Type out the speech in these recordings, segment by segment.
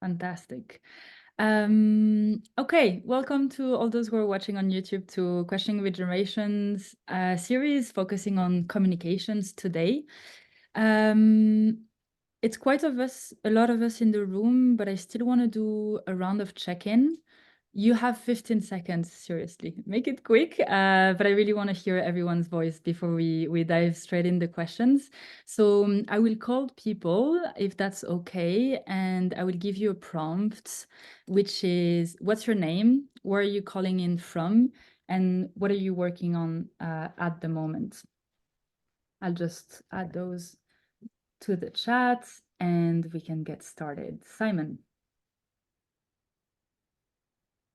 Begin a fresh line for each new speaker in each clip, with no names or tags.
Fantastic. Okay, welcome to all those who are watching on YouTube to Questioning Regeneration's series focusing on communications today. It's quite a lot of us in the room, but I still want to do a round of check-in. You have 15 seconds, seriously. Make it quick, but I really want to hear everyone's voice before we dive straight in the questions. So I will call people, if that's okay, and I will give you a prompt, which is, what's your name? Where are you calling in from? And what are you working on at the moment? I'll just add those to the chat and we can get started. Simon.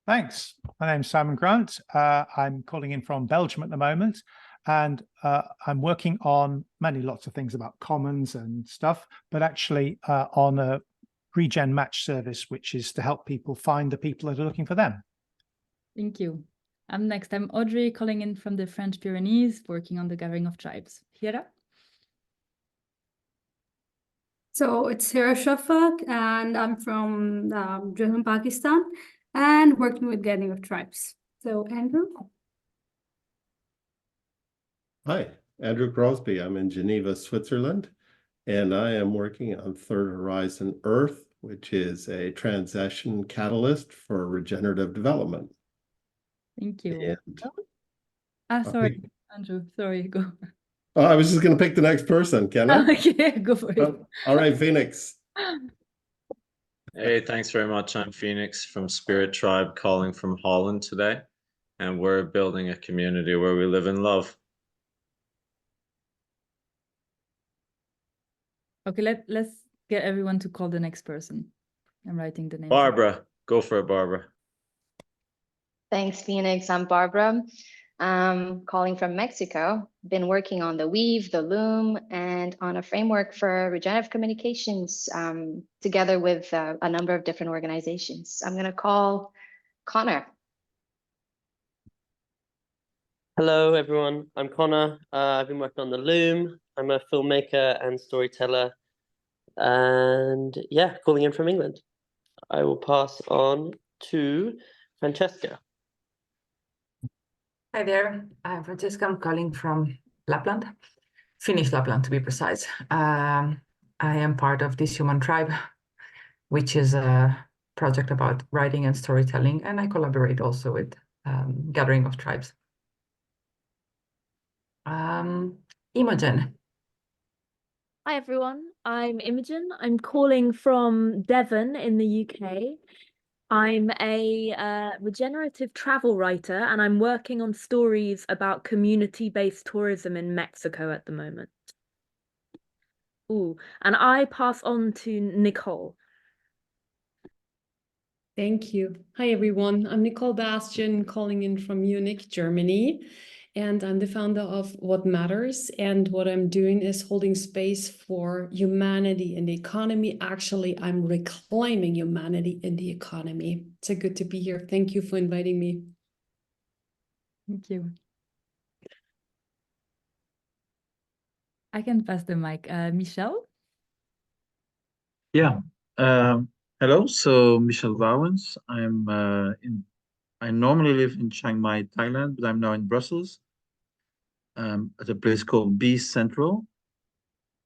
Thanks. My name's Simon Grant. I'm calling in from Belgium at the moment, and I'm working on lots of things about commons and stuff, but actually on a regen match service, which is to help people find the people that are looking for them. Thank you. Next, I'm Audrey, calling in from the French Pyrenees, working on the Gathering of Tribes. Hira?
So it's Hira Shafak, and I'm from German Pakistan, and working with Gathering of Tribes. So Andrew?
Hi, Andrew Crosby. I'm in Geneva, Switzerland, and I am working on Third Horizon Earth, which is a transition catalyst for regenerative development.
Thank you.
And
sorry, Andrew, sorry, go.
Oh, I was just going to pick the next person, can I?
Okay, go for it.
Oh, all right, Phoenix.
Hey, thanks very much. I'm Phoenix from Spirit Tribe, calling from Holland today, and we're building a community where we live in love.
Okay, let's get everyone to call the next person. I'm writing the name.
Barbara, go for it, Barbara.
Thanks, Phoenix. I'm Barbara. Calling from Mexico. Been working on the weave, the loom, and on a framework for regenerative communications together with a number of different organizations. I'm going to call Connor.
Hello, everyone. I'm Connor. I've been working on the loom. I'm a filmmaker and storyteller. And yeah, calling in from England. I will pass on to Francesca.
Hi there, I'm Francesca. I'm calling from Lapland, Finnish Lapland to be precise. I am part of this human tribe, which is a project about writing and storytelling, and I collaborate also with Gathering of Tribes. Imogen.
Hi everyone, I'm Imogen. I'm calling from Devon in the UK. I'm a regenerative travel writer, and I'm working on stories about community-based tourism in Mexico at the moment. Ooh, and I pass on to Nicole.
Thank you. Hi, everyone. I'm Nicole Bastian, calling in from Munich, Germany. And I'm the founder of What Matters. And what I'm doing is holding space for humanity in the economy. Actually, I'm reclaiming humanity in the economy. It's so good to be here. Thank you for inviting me.
Thank you. I can pass the mic. Michelle?
Yeah. Hello. So Michelle Vowens. I normally live in Chiang Mai, Thailand, but I'm now in Brussels at a place called B Central.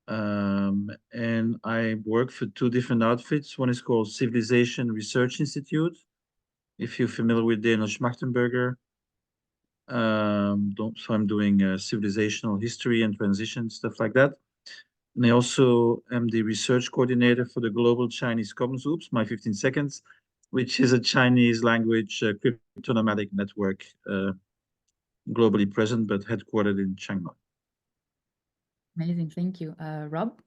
And I work for two different outfits. One is called Civilization Research Institute. If you're familiar with Daniel Schmachtenberger. So I'm doing civilizational history and transition, stuff like that. And I also am the research coordinator for the Global Chinese Commons, my 15 seconds, which is a Chinese language crypto-nomadic network, globally present, but headquartered in Chiang Mai.
Amazing, thank you. Rob?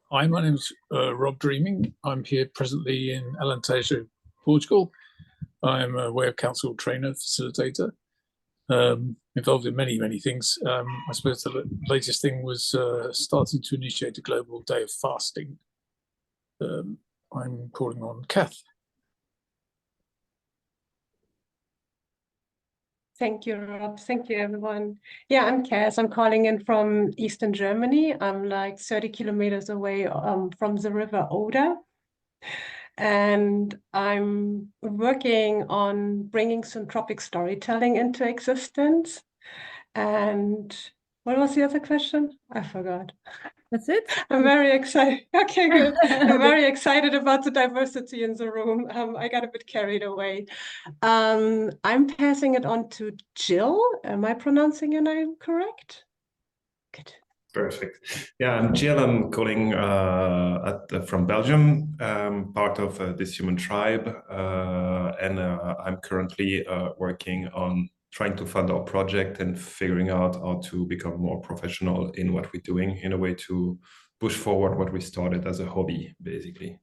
Hi, my name's Rob Dreaming. I'm here presently in Alentejo, Portugal. I'm a Way of Council trainer, facilitator, involved in many, many things. I suppose the latest thing was starting to initiate a global day of fasting. I'm calling on Kath.
Thank you, Rob. Thank you, everyone. Yeah, I'm Cass. I'm calling in from Eastern Germany. I'm like 30 kilometers away from the river Oder. And I'm working on bringing syntropic storytelling into existence. And what was the other question? I forgot.
That's it.
I'm very excited. Okay, good. I'm very excited about the diversity in the room. I got a bit carried away. I'm passing it on to Jill. Am I pronouncing your name correct? Good.
Perfect. Yeah, I'm Jill. I'm calling from Belgium, part of this human tribe, and I'm currently working on trying to fund our project and figuring out how to become more professional in what we're doing in a way to push forward what we started as a hobby, basically.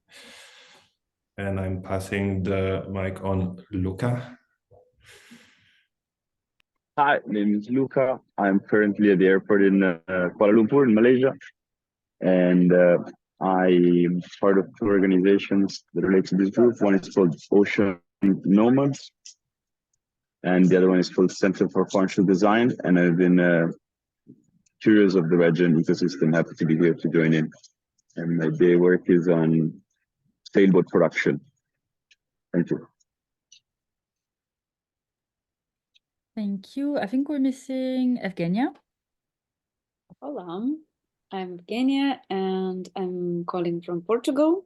And I'm passing the mic on Luca.
Hi, my name is Luca. I'm currently at the airport in Kuala Lumpur in Malaysia. And I'm part of two organizations that relate to this group. One is called Ocean Nomads, and the other one is called Center for Functional Design. And I've been curious of the regen ecosystem, happy to be here to join in. And my day work is on sailboat production. Thank you.
Thank you. I think we're missing Evgenia.
Olá, I'm Evgenia and I'm calling from Portugal.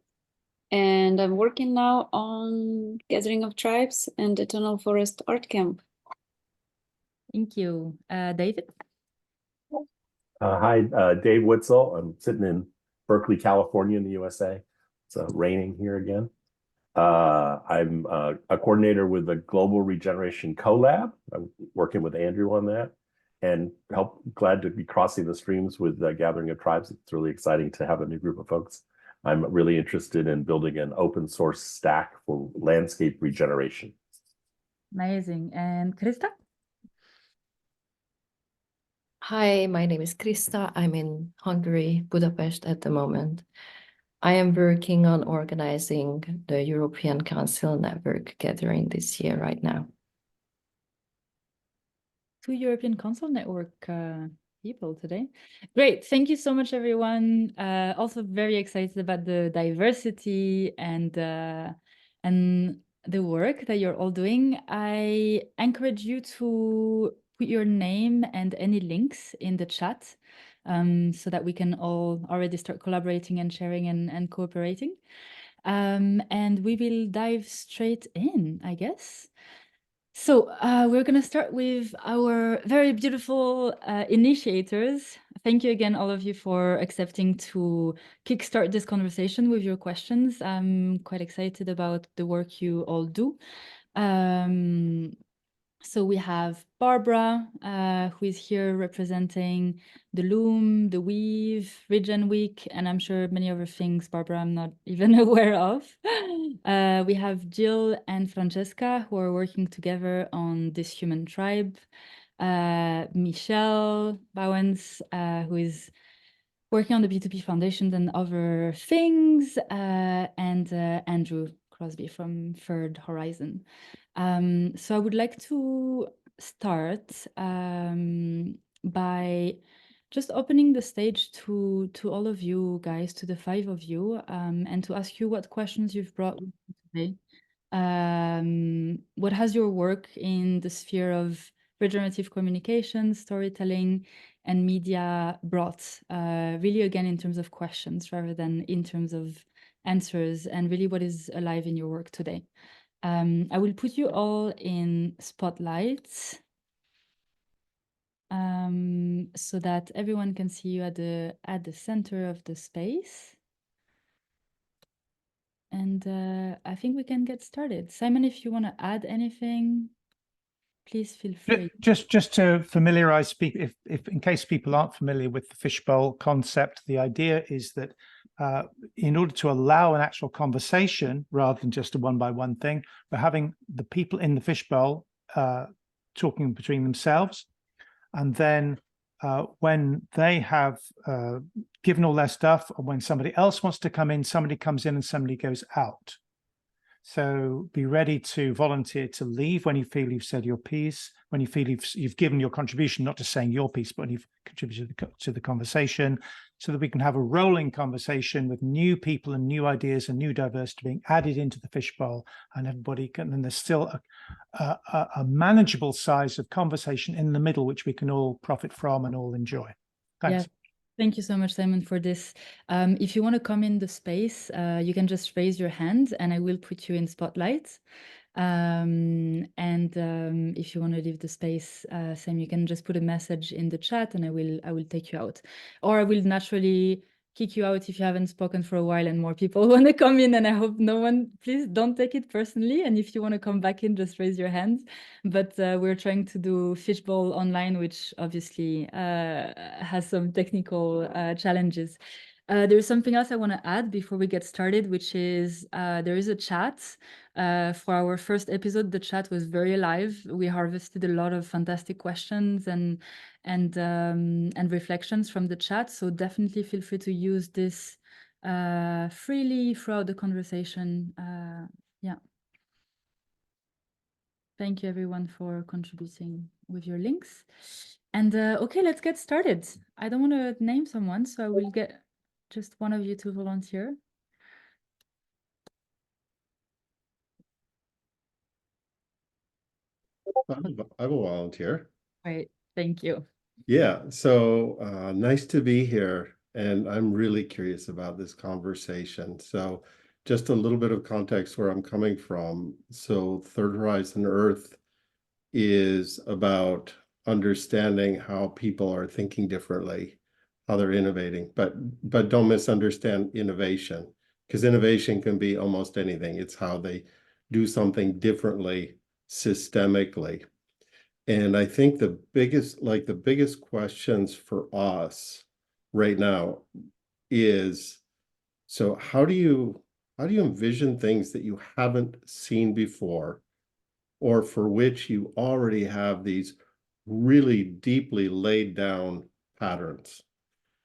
And I'm working now on Gathering of Tribes and Eternal Forest Art Camp.
Thank you. David?
Hi, Dave Witzel. I'm sitting in Berkeley, California in the USA. It's raining here again. I'm a coordinator with the Global Regeneration Collab. I'm working with Andrew on that, and glad to be crossing the streams with Gathering of Tribes. It's really exciting to have a new group of folks. I'm really interested in building an open source stack for landscape regeneration.
Amazing. And Krista?
Hi, my name is Krista. I'm in Hungary, Budapest at the moment. I am working on organizing the European Council Network gathering this year right now.
Two European Council Network people today. Great. Thank you so much, everyone. Also very excited about the diversity and the work that you're all doing. I encourage you to put your name and any links in the chat so that we can all already start collaborating and sharing and cooperating. And we will dive straight in, I guess. So we're going to start with our very beautiful initiators. Thank you again, all of you, for accepting to kickstart this conversation with your questions. I'm quite excited about the work you all do. So we have Barbara, who is here representing the Loom, the Weave, Regen Week, and I'm sure many other things, Barbara, I'm not even aware of. We have Jill and Francesca, who are working together on this human tribe. Michelle Bowens, who is working on the B2B Foundations and other things, and Andrew Crosby from Third Horizon. So I would like to start by just opening the stage to all of you guys, to the five of you, and to ask you what questions you've brought with you today. What has your work in the sphere of regenerative communication, storytelling, and media brought, really again in terms of questions rather than in terms of answers, and really what is alive in your work today. I will put you all in spotlights so that everyone can see you at the center of the space. And I think we can get started. Simon, if you want to add anything, please feel free.
Just to familiarize people, if in case people aren't familiar with the fishbowl concept, the idea is that in order to allow an actual conversation rather than just a one-by-one thing, we're having the people in the fishbowl talking between themselves, and then when they have given all their stuff, or when somebody else wants to come in, somebody comes in and somebody goes out. So be ready to volunteer to leave when you feel you've said your piece, when you feel you've given your contribution, not just saying your piece, but you've contributed to the conversation, so that we can have a rolling conversation with new people and new ideas and new diversity being added into the fishbowl, and everybody can, and there's still a manageable size of conversation in the middle, which we can all profit from and all enjoy. Thanks.
Yeah. Thank you so much, Simon, for this. If you want to come in the space, you can just raise your hand and I will put you in spotlight. If you want to leave the space, Sam, you can just put a message in the chat and I will take you out. Or I will naturally kick you out if you haven't spoken for a while and more people want to come in, and I hope no one, please don't take it personally. And if you want to come back in, just raise your hand. But we're trying to do Fishbowl online, which obviously has some technical challenges. There's something else I want to add before we get started, which is there is a chat. For our first episode, the chat was very alive. We harvested a lot of fantastic questions and reflections from the chat. So definitely feel free to use this freely throughout the conversation. Yeah. Thank you everyone for contributing with your links. And okay, let's get started. I don't want to name someone, so I will get just one of you to volunteer.
I will volunteer.
Great, thank you.
Yeah, so nice to be here. And I'm really curious about this conversation. So just a little bit of context where I'm coming from. So Third Horizon Earth is about understanding how people are thinking differently, how they're innovating, but don't misunderstand innovation, because innovation can be almost anything. It's how they do something differently systemically. And I think the biggest questions for us right now is, so how do you envision things that you haven't seen before, or for which you already have these really deeply laid down patterns?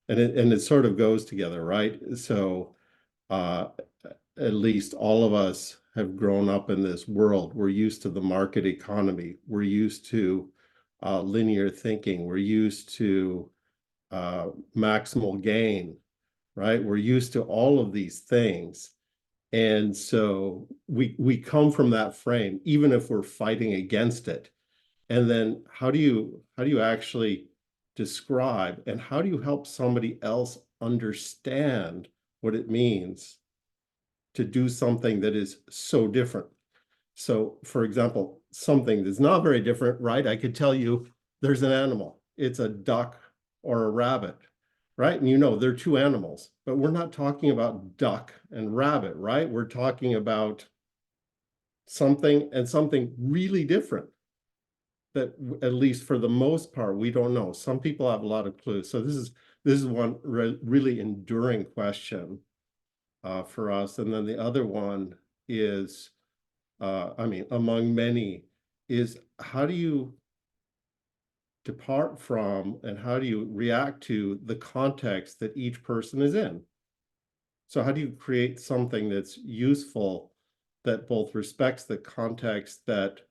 And it sort of goes together, right? So at least all of us have grown up in this world. We're used to the market economy. We're used to linear thinking. We're used to maximal gain, right? We're used to all of these things. And so we come from that frame, even if we're fighting against it. And then how do you actually describe, and how do you help somebody else understand what it means to do something that is so different? So for example, something that's not very different, right? I could tell you there's an animal, it's a duck or a rabbit, right? And they're two animals, but we're not talking about duck and rabbit, right? We're talking about something really different that, at least for the most part, we don't know. Some people have a lot of clues. So this is one really enduring question for us. And then the other one is, among many, is how do you depart from and how do you react to the context that each person is in? So how do you create something that's useful, that both respects the context that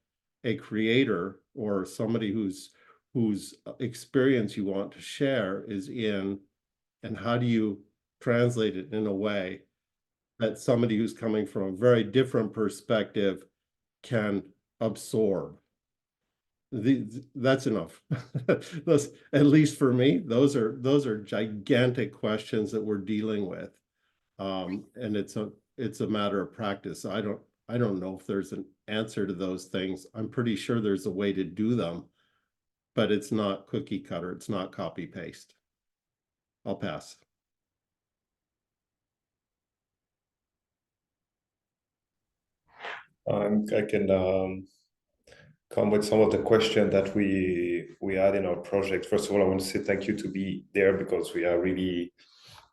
a creator or somebody whose experience you want to share is in, and how do you translate it in a way that somebody who's coming from a very different perspective can absorb? That's enough. At least for me, those are gigantic questions that we're dealing with, and it's a matter of practice. I don't know if there's an answer to those things. I'm pretty sure there's a way to do them, but it's not cookie cutter. It's not copy paste. I'll pass.
I can come with some of the questions that we had in our project. First of all, I want to say thank you to be there, because we are really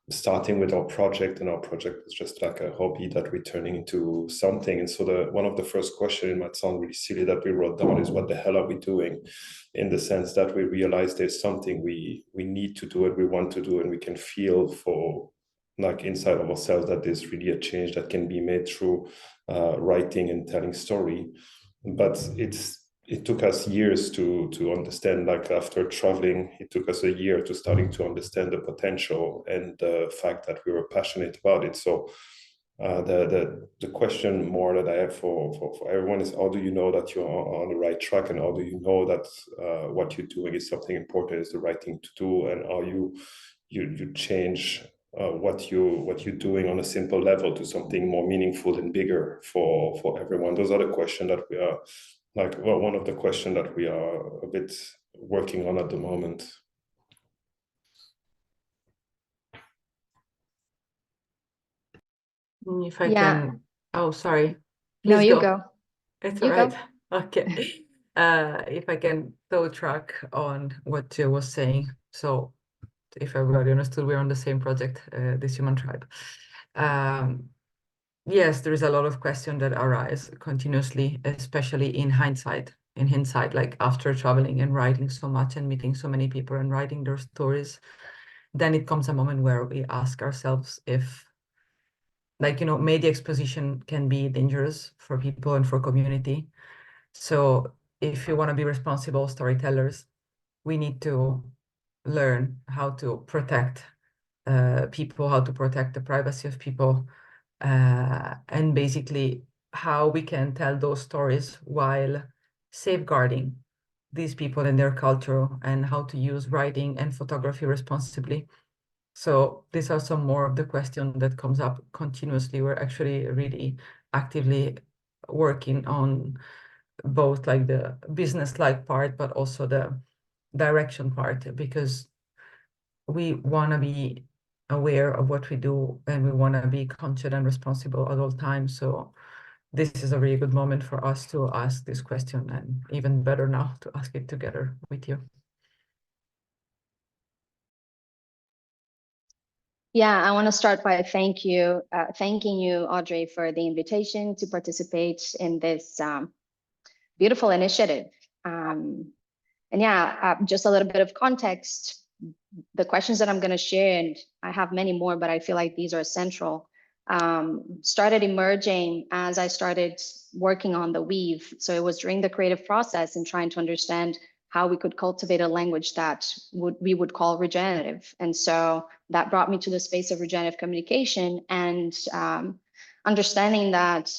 starting with our project, and our project is just like a hobby that we're turning into something. And so one of the first questions, it might sound really silly, that we wrote down is, what the hell are we doing? In the sense that we realize there's something we need to do and we want to do, and we can feel for like inside of ourselves, that there's really a change that can be made through writing and telling story. But it took us years to understand, like after traveling, it took us a year to starting to understand the potential and the fact that we were passionate about it. So the question more that I have for everyone is, how do you know that you're on the right track, and how do you know that what you're doing is something important, is the right thing to do, and how you change what you're doing on a simple level to something more meaningful and bigger for everyone. Those are the questions that we are one of the questions that we are a bit working on at the moment.
If I can, oh, sorry.
No,
Please
you go.
It's
You
all right.
go.
Okay. If I can throw track on what Jill was saying. So if everybody understood, we're on the same project, this human tribe. Yes, there is a lot of questions that arise continuously, especially in hindsight, like after traveling and writing so much and meeting so many people and writing their stories, then it comes a moment where we ask ourselves if, like, media exposition can be dangerous for people and for community. So if you want to be responsible storytellers, we need to learn how to protect people, how to protect the privacy of people, and basically how we can tell those stories while safeguarding these people and their culture, and how to use writing and photography responsibly. So these are some more of the questions that comes up continuously. We're actually really actively working on both like the business-like part, but also the direction part, because we want to be aware of what we do, and we want to be conscious and responsible at all times. So this is a really good moment for us to ask this question, and even better now to ask it together with you.
Yeah, I want to start by thanking you, Audrey, for the invitation to participate in this beautiful initiative. And yeah, just a little bit of context. The questions that I'm going to share, and I have many more, but I feel like these are central, started emerging as I started working on the weave. So it was during the creative process and trying to understand how we could cultivate a language that we would call regenerative. And so that brought me to the space of regenerative communication, and understanding that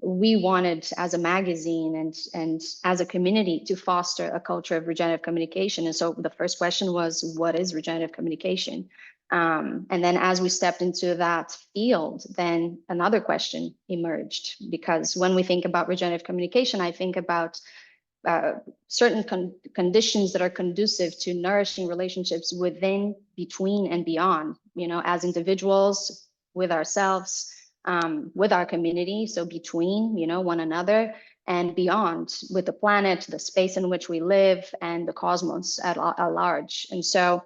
we wanted, as a magazine and as a community, to foster a culture of regenerative communication. And so the first question was, what is regenerative communication? And then as we stepped into that field, then another question emerged, because when we think about regenerative communication, I think about certain conditions that are conducive to nourishing relationships within, between, and beyond, as individuals, with ourselves, with our community, so between, one another, and beyond, with the planet, the space in which we live, and the cosmos at large. And so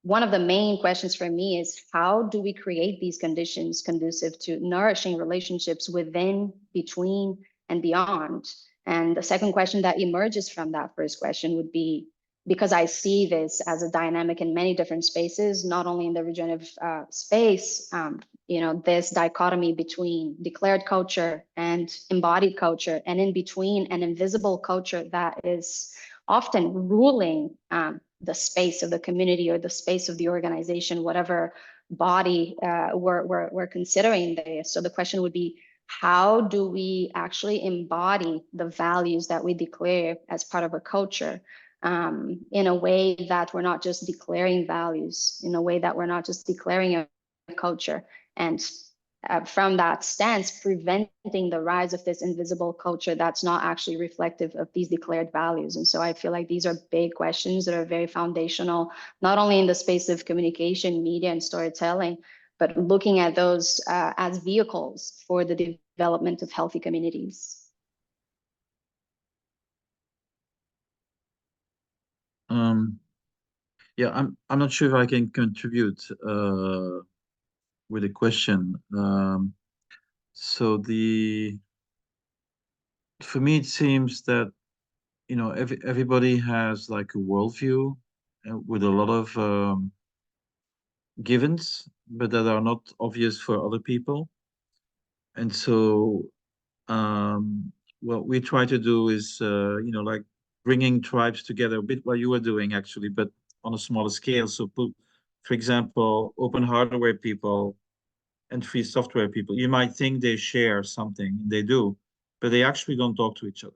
one of the main questions for me is, how do we create these conditions conducive to nourishing relationships within, between, and beyond? And the second question that emerges from that first question would be, because I see this as a dynamic in many different spaces, not only in the regenerative space, this dichotomy between declared culture and embodied culture, and in between an invisible culture that is often ruling the space of the community or the space of the organization, whatever body we're considering this. So the question would be, how do we actually embody the values that we declare as part of a culture, in a way that we're not just declaring values, in a way that we're not just declaring a culture, and from that stance, preventing the rise of this invisible culture that's not actually reflective of these declared values. And so I feel like these are big questions that are very foundational, not only in the space of communication, media, and storytelling, but looking at those as vehicles for the development of healthy communities.
Yeah, I'm not sure if I can contribute with a question. So for me, it seems that everybody has like a worldview with a lot of givens, but that are not obvious for other people. And so what we try to do is, like bringing tribes together, a bit what you were doing actually, but on a smaller scale. So for example, open hardware people and free software people, you might think they share something, they do, but they actually don't talk to each other.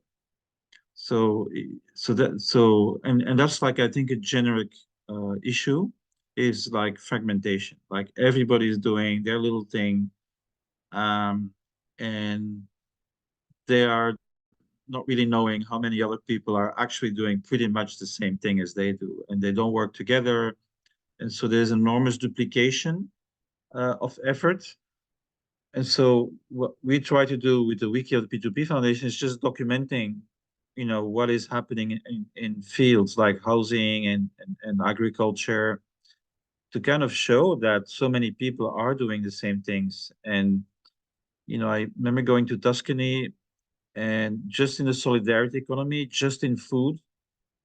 And that's like, I think, a generic issue is like fragmentation. Like everybody's doing their little thing, and they are not really knowing how many other people are actually doing pretty much the same thing as they do, and they don't work together. And so there's enormous duplication of effort. And so what we try to do with the Wiki of the P2P Foundation is just documenting, what is happening in fields like housing and agriculture, to kind of show that so many people are doing the same things. And, I remember going to Tuscany, and just in the solidarity economy, just in food,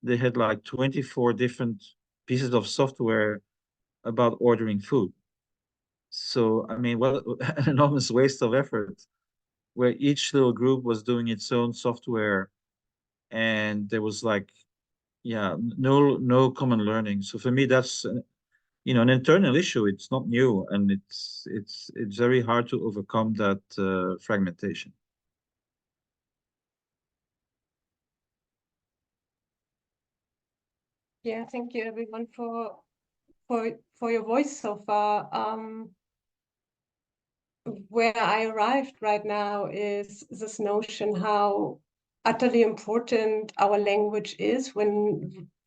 they had like 24 different pieces of software about ordering food. So, I mean, what an enormous waste of effort, where each little group was doing its own software, and there was like, no common learning. So for me, that's an internal issue. It's not new, and it's very hard to overcome that fragmentation.
Yeah, thank you everyone for your voice so far. Where I arrived right now is this notion how utterly important our language is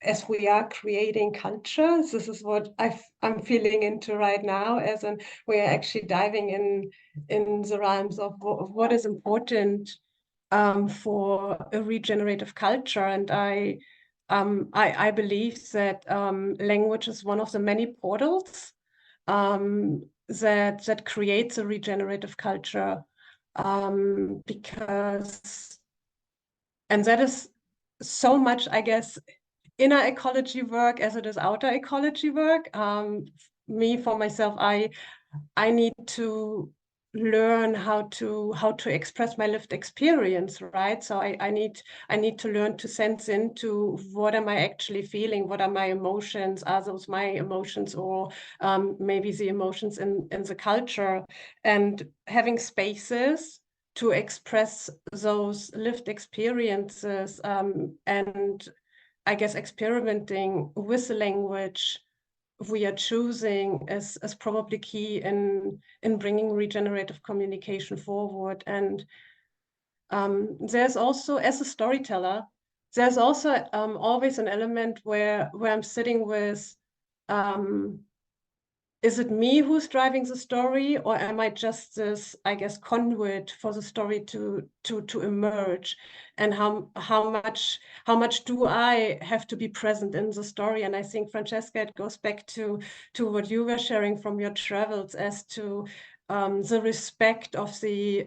as we are creating cultures. This is what I'm feeling into right now, we're actually diving in the realms of what is important for a regenerative culture. And I believe that language is one of the many portals that creates a regenerative culture, and that is so much, I guess, inner ecology work as it is outer ecology work. For myself, I need to learn how to express my lived experience, right? So I need to learn to sense into what am I actually feeling, what are my emotions, are those my emotions, or maybe the emotions in the culture, and having spaces to express those lived experiences, and I guess experimenting with the language we are choosing is probably key in bringing regenerative communication forward. And there's also, as a storyteller, there's also always an element where I'm sitting with, is it me who's driving the story, or am I just this, I guess, conduit for the story to emerge? And how much do I have to be present in the story? And I think, Francesca, it goes back to what you were sharing from your travels as to the respect of the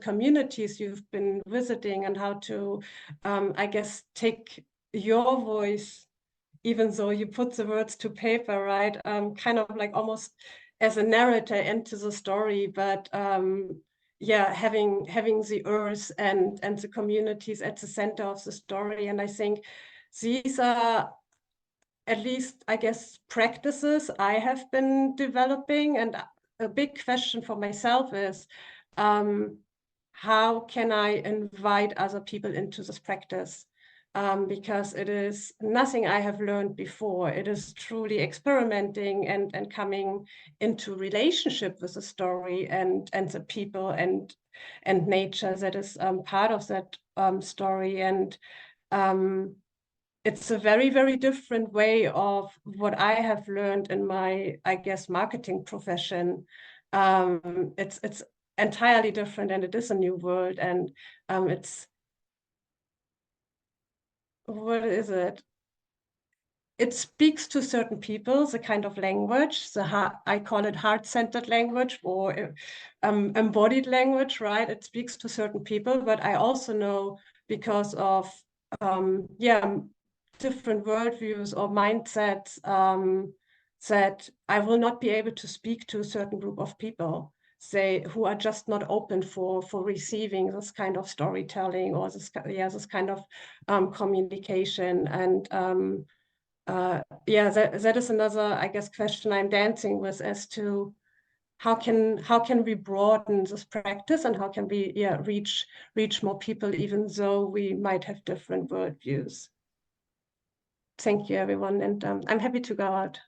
communities you've been visiting, and how to, I guess, take your voice, even though you put the words to paper, right? Kind of like almost as a narrator into the story, but yeah, having the earth and the communities at the center of the story. And I think these are, at least, I guess, practices I have been developing. And a big question for myself is, how can I invite other people into this practice? Because it is nothing I have learned before. It is truly experimenting and coming into relationship with the story and the people and nature that is part of that story. And it's a very, very different way of what I have learned in my, I guess, marketing profession. It's entirely different, and it is a new world. And it's, what is it? It speaks to certain people, the kind of language, I call it heart-centered language, or embodied language, right? It speaks to certain people, but I also know, because of different worldviews or mindsets, that I will not be able to speak to a certain group of people, say, who are just not open for receiving this kind of storytelling or this kind of communication. And that is another, I guess, question I'm dancing with as to how can we broaden this practice, and how can we reach more people, even though we might have different worldviews. Thank you, everyone, and I'm happy to go out.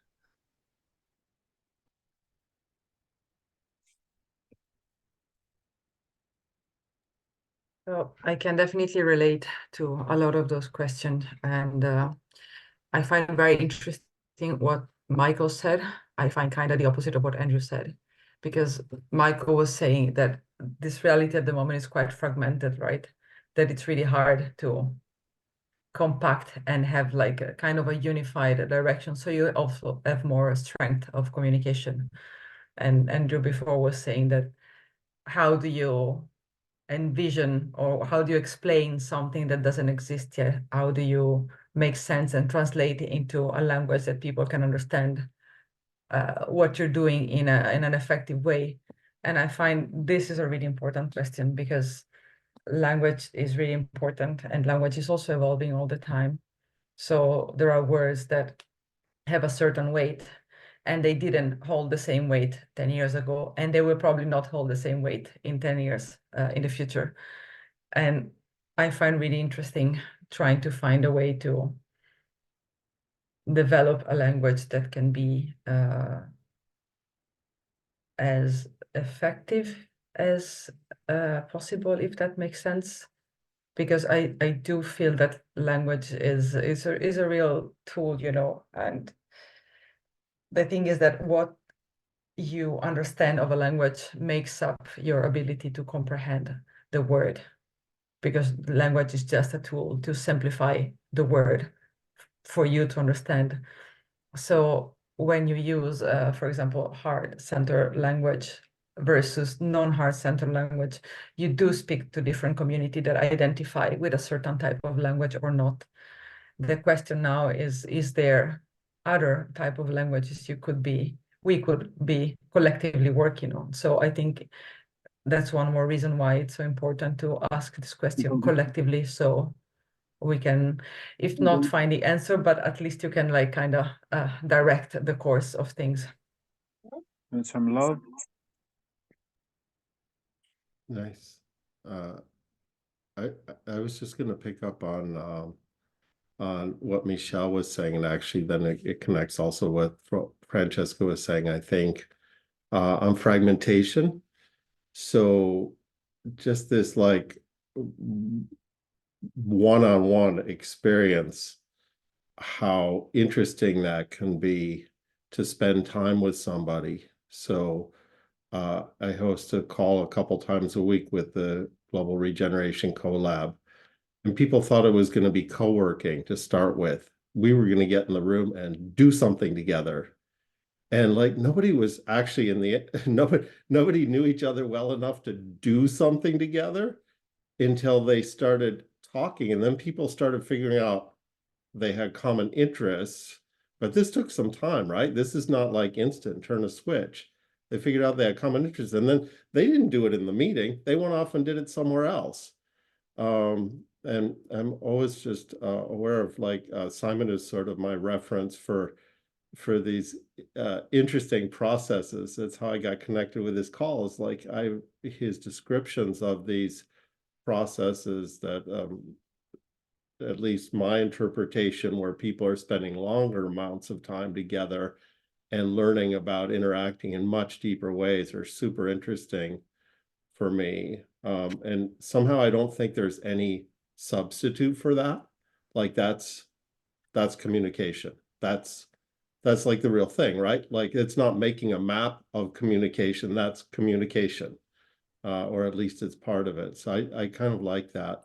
So I can definitely relate to a lot of those questions, and I find very interesting what Michael said. I find kind of the opposite of what Andrew said, because Michael was saying that this reality at the moment is quite fragmented, right? That it's really hard to compact and have like a kind of a unified direction. So you also have more strength of communication. And Andrew before was saying that how do you envision, or how do you explain something that doesn't exist yet? How do you make sense and translate it into a language that people can understand what you're doing in an effective way? And I find this is a really important question, because language is really important, and language is also evolving all the time. So there are words that have a certain weight, and they didn't hold the same weight 10 years ago, and they will probably not hold the same weight in 10 years in the future. And I find really interesting trying to find a way to develop a language that can be as effective as possible, if that makes sense. Because I do feel that language is a real tool, you know, and the thing is that what you understand of a language makes up your ability to comprehend the word, because language is just a tool to simplify the word for you to understand. So when you use, for example, heart-centered language versus non-heart-centered language, you do speak to different community that identify with a certain type of language or not. The question now is there other type of languages we could be collectively working on? So I think that's one more reason why it's so important to ask this question collectively, so we can, if not find the answer, but at least you can like kind of direct the course of things.
And some love.
Nice. I was just going to pick up on what Michelle was saying, and actually then it connects also with what Francesca was saying, I think, on fragmentation. So just this like one-on-one experience, how interesting that can be to spend time with somebody. So I host a call a couple times a week with the Global Regeneration Collab, and people thought it was going to be co-working to start with. We were going to get in the room and do something together. And like nobody was actually nobody knew each other well enough to do something together until they started talking. And then people started figuring out they had common interests. But this took some time, right? This is not like instant, turn a switch. They figured out they had common interests, and then they didn't do it in the meeting. They went off and did it somewhere else. And I'm always just aware of like Simon is sort of my reference for these interesting processes. That's how I got connected with his calls. Like his descriptions of these processes that at least my interpretation, where people are spending longer amounts of time together and learning about interacting in much deeper ways, are super interesting for me. And somehow I don't think there's any substitute for that. Like that's communication. That's like the real thing, right? Like it's not making a map of communication, that's communication, or at least it's part of it. So I kind of like that.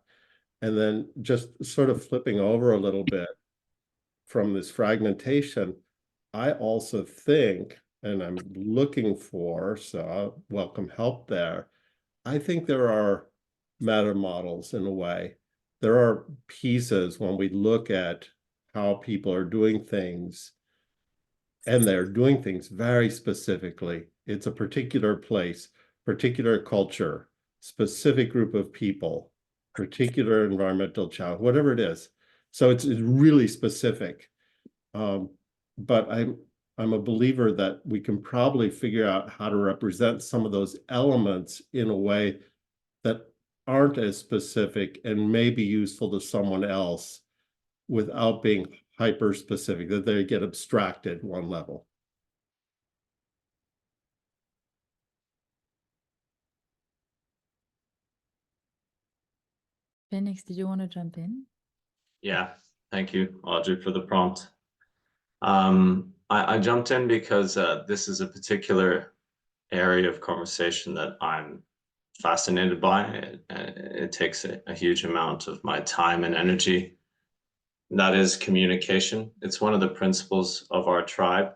And then just sort of flipping over a little bit from this fragmentation, I also think, and I'm looking for, so I'll welcome help there, I think there are meta models in a way. There are pieces when we look at how people are doing things and they're doing things very specifically. It's a particular place, particular culture, specific group of people, particular environmental challenge, whatever it is. So it's really specific. But I'm a believer that we can probably figure out how to represent some of those elements in a way that aren't as specific and may be useful to someone else without being hyper specific, that they get abstracted one level.
Phoenix, did you want to jump in?
Yeah, thank you, Audrey, for the prompt. I jumped in because this is a particular area of conversation that I'm fascinated by. It takes a huge amount of my time and energy. That is communication. It's one of the principles of our tribe.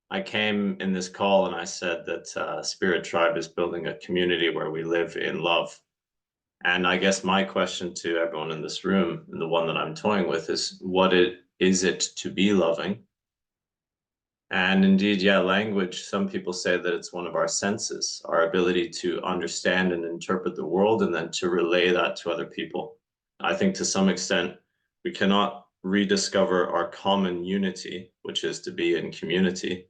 I came in this call and I said that Spirit Tribe is building a community where we live in love. And I guess my question to everyone in this room, and the one that I'm toying with, is what is it to be loving? And indeed, yeah, language, some people say that it's one of our senses, our ability to understand and interpret the world and then to relay that to other people. I think to some extent, we cannot rediscover our common unity, which is to be in community,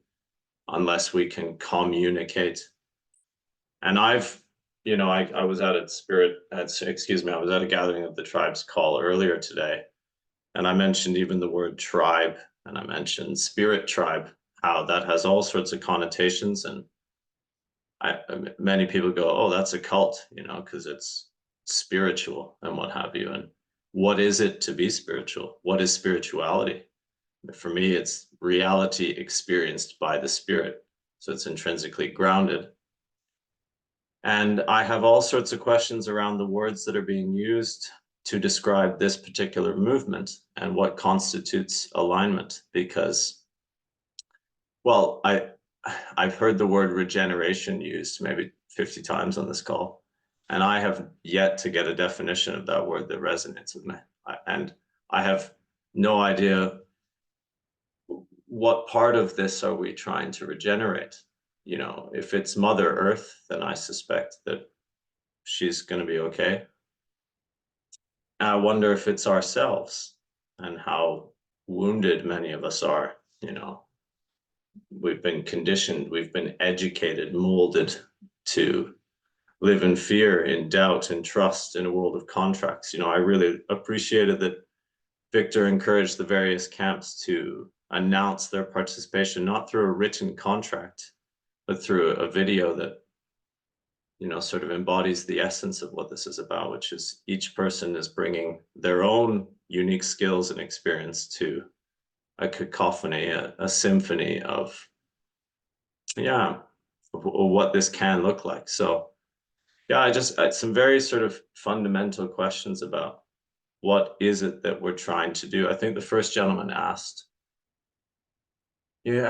unless we can communicate. And I was at I was at a gathering of the tribe's call earlier today, and I mentioned even the word tribe, and I mentioned Spirit Tribe, how that has all sorts of connotations. And many people go, oh, that's a cult, because it's spiritual and what have you. And what is it to be spiritual? What is spirituality? For me, it's reality experienced by the spirit. So it's intrinsically grounded. And I have all sorts of questions around the words that are being used to describe this particular movement and what constitutes alignment, because, well, I've heard the word regeneration used maybe 50 times on this call, and I have yet to get a definition of that word that resonates with me. And I have no idea what part of this are we trying to regenerate. If it's Mother Earth, then I suspect that she's going to be okay. I wonder if it's ourselves and how wounded many of us are. We've been conditioned, we've been educated, molded to live in fear, in doubt, in trust, in a world of contracts. I really appreciated that Victor encouraged the various camps to announce their participation, not through a written contract, but through a video that sort of embodies the essence of what this is about, which is each person is bringing their own unique skills and experience to a cacophony, a symphony of what this can look like. So I had some very sort of fundamental questions about what is it that we're trying to do. I think the first gentleman asked,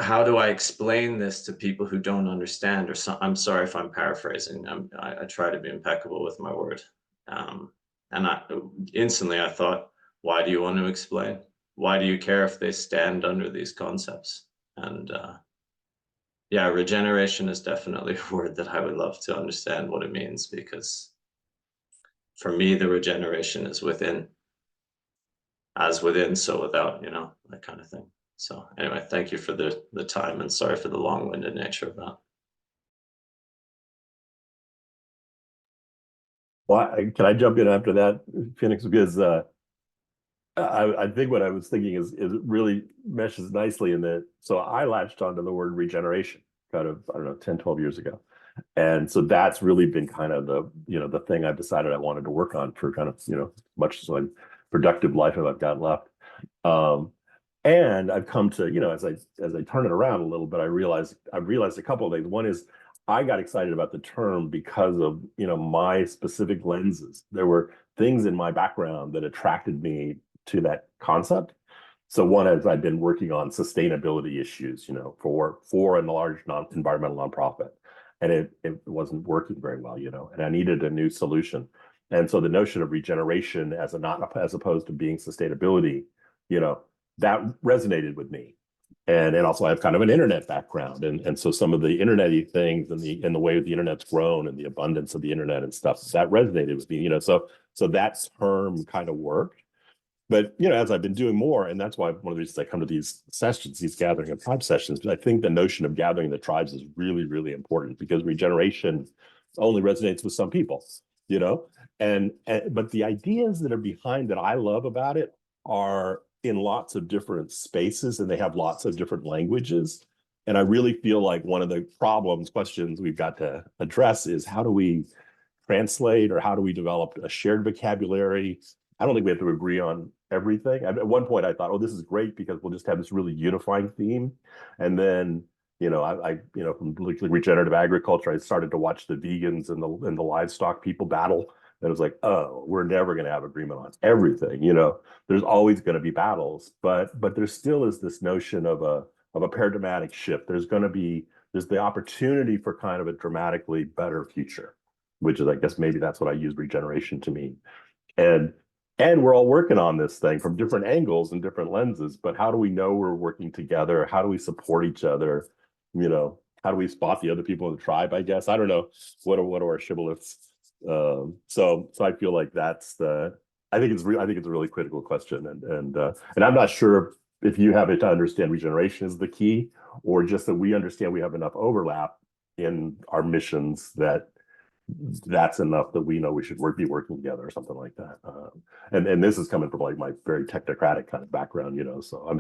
how do I explain this to people who don't understand? I'm sorry if I'm paraphrasing. I try to be impeccable with my word. And instantly I thought, why do you want to explain? Why do you care if they stand under these concepts? And regeneration is definitely a word that I would love to understand what it means, because for me, the regeneration is within. As within, so without, that kind of thing. So anyway, thank you for the time, and sorry for the long-winded nature of that.
Well, can I jump in after that, Phoenix? Because I think what I was thinking is it really meshes nicely in that. So I latched onto the word regeneration kind of, 10, 12 years ago. And so that's really been kind of the thing I've decided I wanted to work on for kind of, much as I'm productive life I've got left. And I've come to, as I turn it around a little bit, I've realized a couple of things. One is I got excited about the term because of, my specific lenses. There were things in my background that attracted me to that concept. So one is I've been working on sustainability issues, for a large environmental nonprofit. And it wasn't working very well, and I needed a new solution. And so the notion of regeneration as opposed to being sustainability, that resonated with me. And also I have kind of an internet background. And so some of the internet-y things and the way the internet's grown and the abundance of the internet and stuff, that resonated with me, so that term kind of worked. But, as I've been doing more, and that's why one of the reasons I come to these sessions, these gathering of tribe sessions, I think the notion of gathering the tribes is really, really important, because regeneration only resonates with some people, but the ideas that are behind that I love about it are in lots of different spaces, and they have lots of different languages. And I really feel like one of the questions we've got to address is, how do we translate, or how do we develop a shared vocabulary? I don't think we have to agree on everything. At one point I thought, oh, this is great because we'll just have this really unifying theme. And then, I from regenerative agriculture, I started to watch the vegans and the livestock people battle. And it was like, oh, we're never going to have agreement on everything. There's always going to be battles, but there still is this notion of a paradigmatic shift. There's the opportunity for kind of a dramatically better future, which is, I guess, maybe that's what I use regeneration to mean. And we're all working on this thing from different angles and different lenses, but how do we know we're working together? How do we support each other? How do we spot the other people in the tribe, I guess? I don't know. What are our shibboleths? So I feel like I think it's a really critical question. And I'm not sure if you have it to understand regeneration is the key, or just that we understand we have enough overlap in our missions that's enough that we know we should be working together, or something like that. And this is coming from like my very technocratic kind of background, so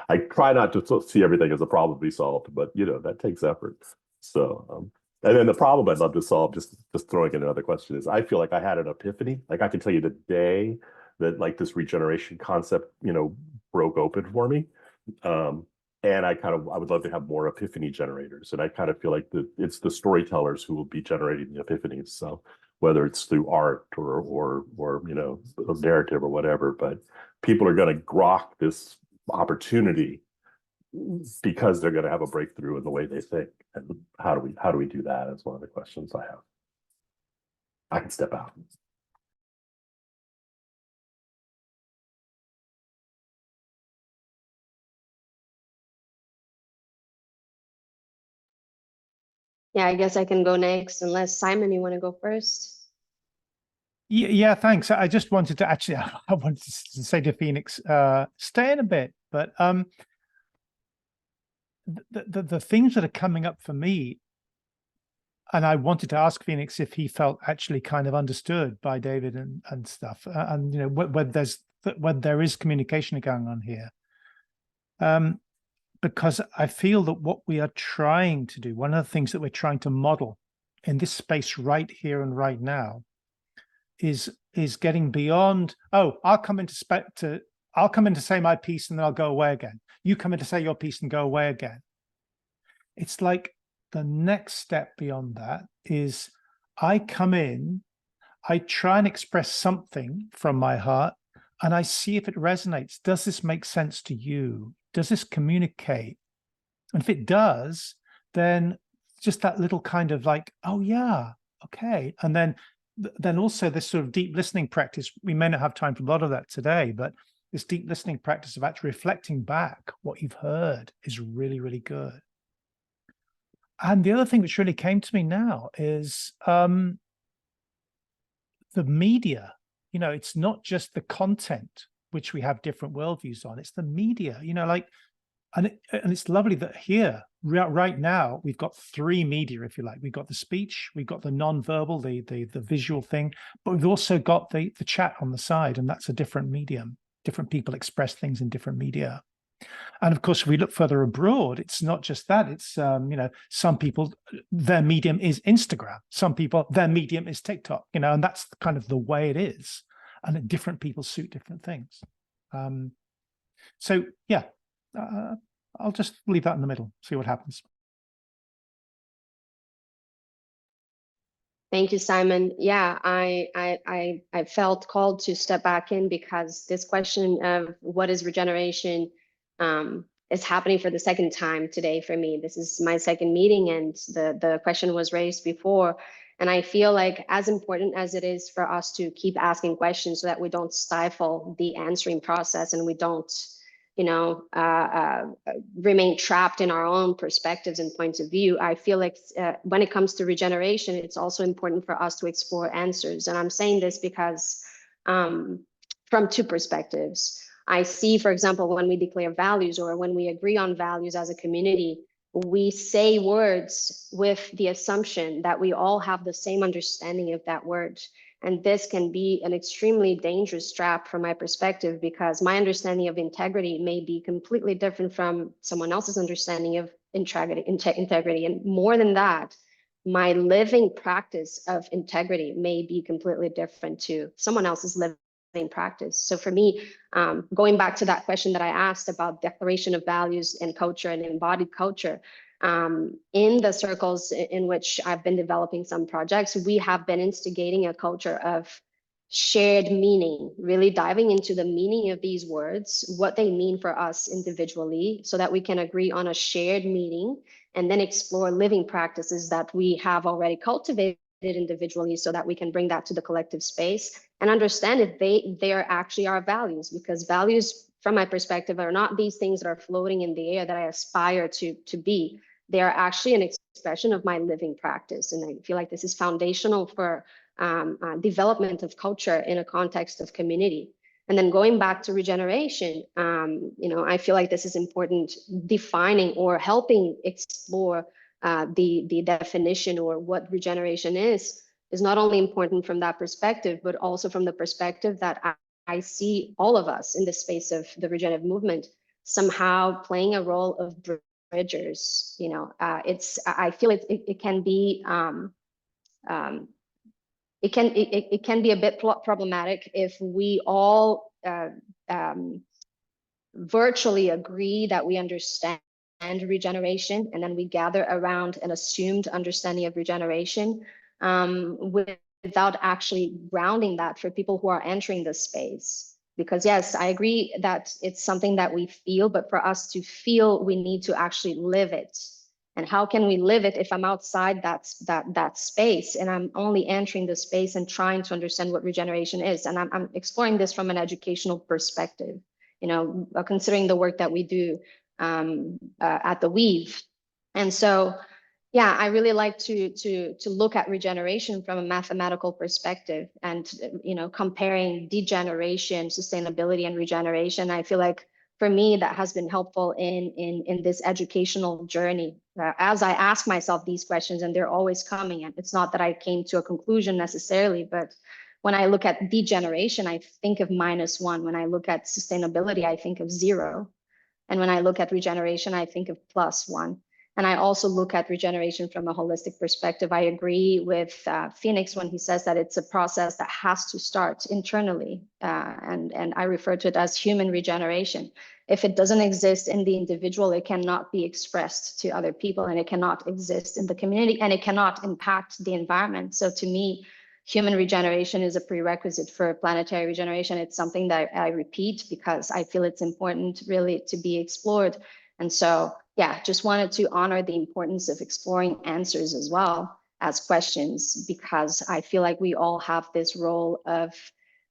I try not to see everything as a problem to be solved, but that takes effort. So and then the problem I'd love to solve, just throwing in another question, is I feel like I had an epiphany. Like, I can tell you the day that like this regeneration concept broke open for me. And I would love to have more epiphany generators. And I kind of feel like it's the storytellers who will be generating the epiphanies. So whether it's through art or narrative or whatever, but people are going to grok this opportunity because they're going to have a breakthrough in the way they think. And how do we do that is one of the questions I have. I can step out.
Yeah, I guess I can go next, unless Simon, you want to go first?
Yeah, thanks. I just wanted to I wanted to say to Phoenix, stay in a bit, but the things that are coming up for me, and I wanted to ask Phoenix if he felt actually kind of understood by David and stuff, and when there is communication going on here, because I feel that what we are trying to do, one of the things that we're trying to model in this space right here and right now, is getting beyond, oh, I'll come in to say my piece and then I'll go away again. You come in to say your piece and go away again. It's like the next step beyond that is I come in, I try and express something from my heart, and I see if it resonates. Does this make sense to you? Does this communicate? And if it does, then just that little kind of like, oh yeah, okay. And then also this sort of deep listening practice. We may not have time for a lot of that today, but this deep listening practice of actually reflecting back what you've heard is really, really good. And the other thing which really came to me now is the media. It's not just the content which we have different worldviews on. It's the media, and it's lovely that here right now we've got three media, if you like. We've got the speech, we've got the non-verbal, the visual thing, but we've also got the chat on the side, and that's a different medium. Different people express things in different media. And of course, if we look further abroad, it's not just that. It's some people, their medium is Instagram. Some people, their medium is TikTok. And that's kind of the way it is. And different people suit different things. So yeah, I'll just leave that in the middle. See what happens.
Thank you, Simon. Yeah, I felt called to step back in because this question of what is regeneration is happening for the second time today for me. This is my second meeting, and the question was raised before. And I feel like as important as it is for us to keep asking questions so that we don't stifle the answering process and we don't,
remain trapped in our own perspectives and points of view. I feel like when it comes to regeneration, it's also important for us to explore answers. And I'm saying this because from two perspectives. I see, for example, when we declare values or when we agree on values as a community, we say words with the assumption that we all have the same understanding of that word. And this can be an extremely dangerous trap from my perspective, because my understanding of integrity may be completely different from someone else's understanding of integrity. And more than that, my living practice of integrity may be completely different to someone else's living practice. So for me, going back to that question that I asked about declaration of values and culture and embodied culture, in the circles in which I've been developing some projects, we have been instigating a culture of shared meaning, really diving into the meaning of these words, what they mean for us individually, so that we can agree on a shared meaning and then explore living practices that we have already cultivated individually, so that we can bring that to the collective space and understand if they are actually our values, because values from my perspective are not these things that are floating in the air that I aspire to be. They are actually an expression of my living practice. And I feel like this is foundational for development of culture in a context of community. And then going back to regeneration, I feel like this is important, defining or helping explore the definition or what regeneration is not only important from that perspective, but also from the perspective that I see all of us in the space of the regenerative movement somehow playing a role of bridgers. I feel it can be it can be a bit problematic if we all virtually agree that we understand regeneration, and then we gather around an assumed understanding of regeneration without actually grounding that for people who are entering the space. Because yes, I agree that it's something that we feel, but for us to feel, we need to actually live it. And how can we live it if I'm outside that space and I'm only entering the space and trying to understand what regeneration is? And I'm exploring this from an educational perspective, considering the work that we do at the Weave. And so, yeah, I really like to look at regeneration from a mathematical perspective, and comparing degeneration, sustainability, and regeneration. I feel like for me that has been helpful in this educational journey. As I ask myself these questions, and they're always coming, and it's not that I came to a conclusion necessarily, but when I look at degeneration, I think of -1. When I look at sustainability, I think of 0. And when I look at regeneration, I think of +1. And I also look at regeneration from a holistic perspective. I agree with Phoenix when he says that it's a process that has to start internally. And I refer to it as human regeneration. If it doesn't exist in the individual, it cannot be expressed to other people, and it cannot exist in the community, and it cannot impact the environment. So to me, human regeneration is a prerequisite for planetary regeneration. It's something that I repeat because I feel it's important really to be explored. And so, yeah, just wanted to honor the importance of exploring answers as well as questions, because I feel like we all have this role of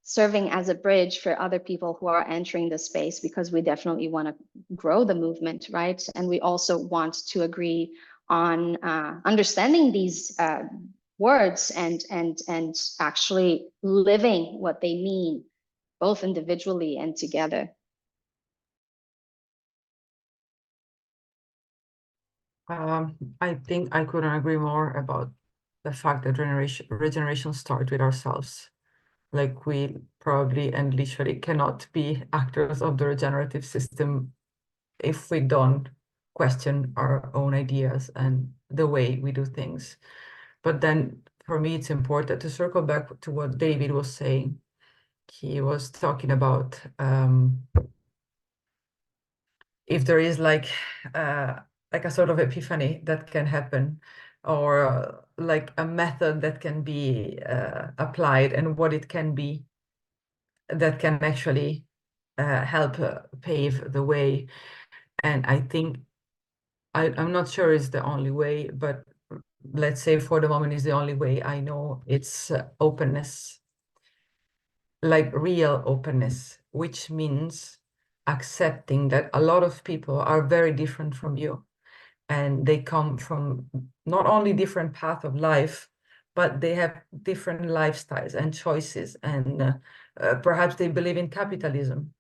serving as a bridge for other people who are entering the space, because we definitely want to grow the movement, right? And we also want to agree on understanding these words and actually living what they mean, both individually and together.
I think I couldn't agree more about the fact that regeneration starts with ourselves. Like, we probably and literally cannot be actors of the regenerative system if we don't question our own ideas and the way we do things. But then for me, it's important to circle back to what David was saying. He was talking about if there is like a sort of epiphany that can happen, or like a method that can be applied, and what it can be that can actually help pave the way. And I think, I'm not sure it's the only way, but let's say for the moment is the only way I know. It's openness, like real openness, which means accepting that a lot of people are very different from you, and they come from not only different path of life, but they have different lifestyles and choices, and perhaps they believe in capitalism,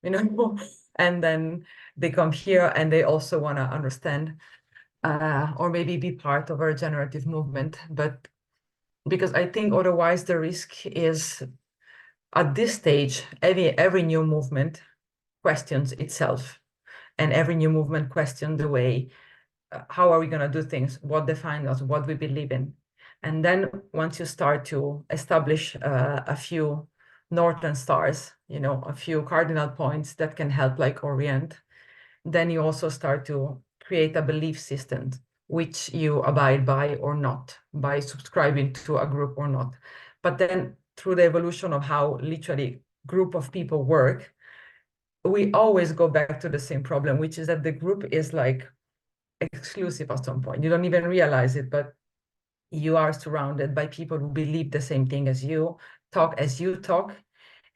you know, and then they come here and they also want to understand or maybe be part of a regenerative movement. But because I think otherwise the risk is, at this stage, every new movement questions itself, and every new movement questions the way, how are we going to do things, what defines us, what we believe in. And then once you start to establish a few northern stars, you know, a few cardinal points that can help like orient, then you also start to create a belief system which you abide by or not, by subscribing to a group or not. But then through the evolution of how literally group of people work, we always go back to the same problem, which is that the group is like exclusive at some point. You don't even realize it, but you are surrounded by people who believe the same thing as you, talk as you talk.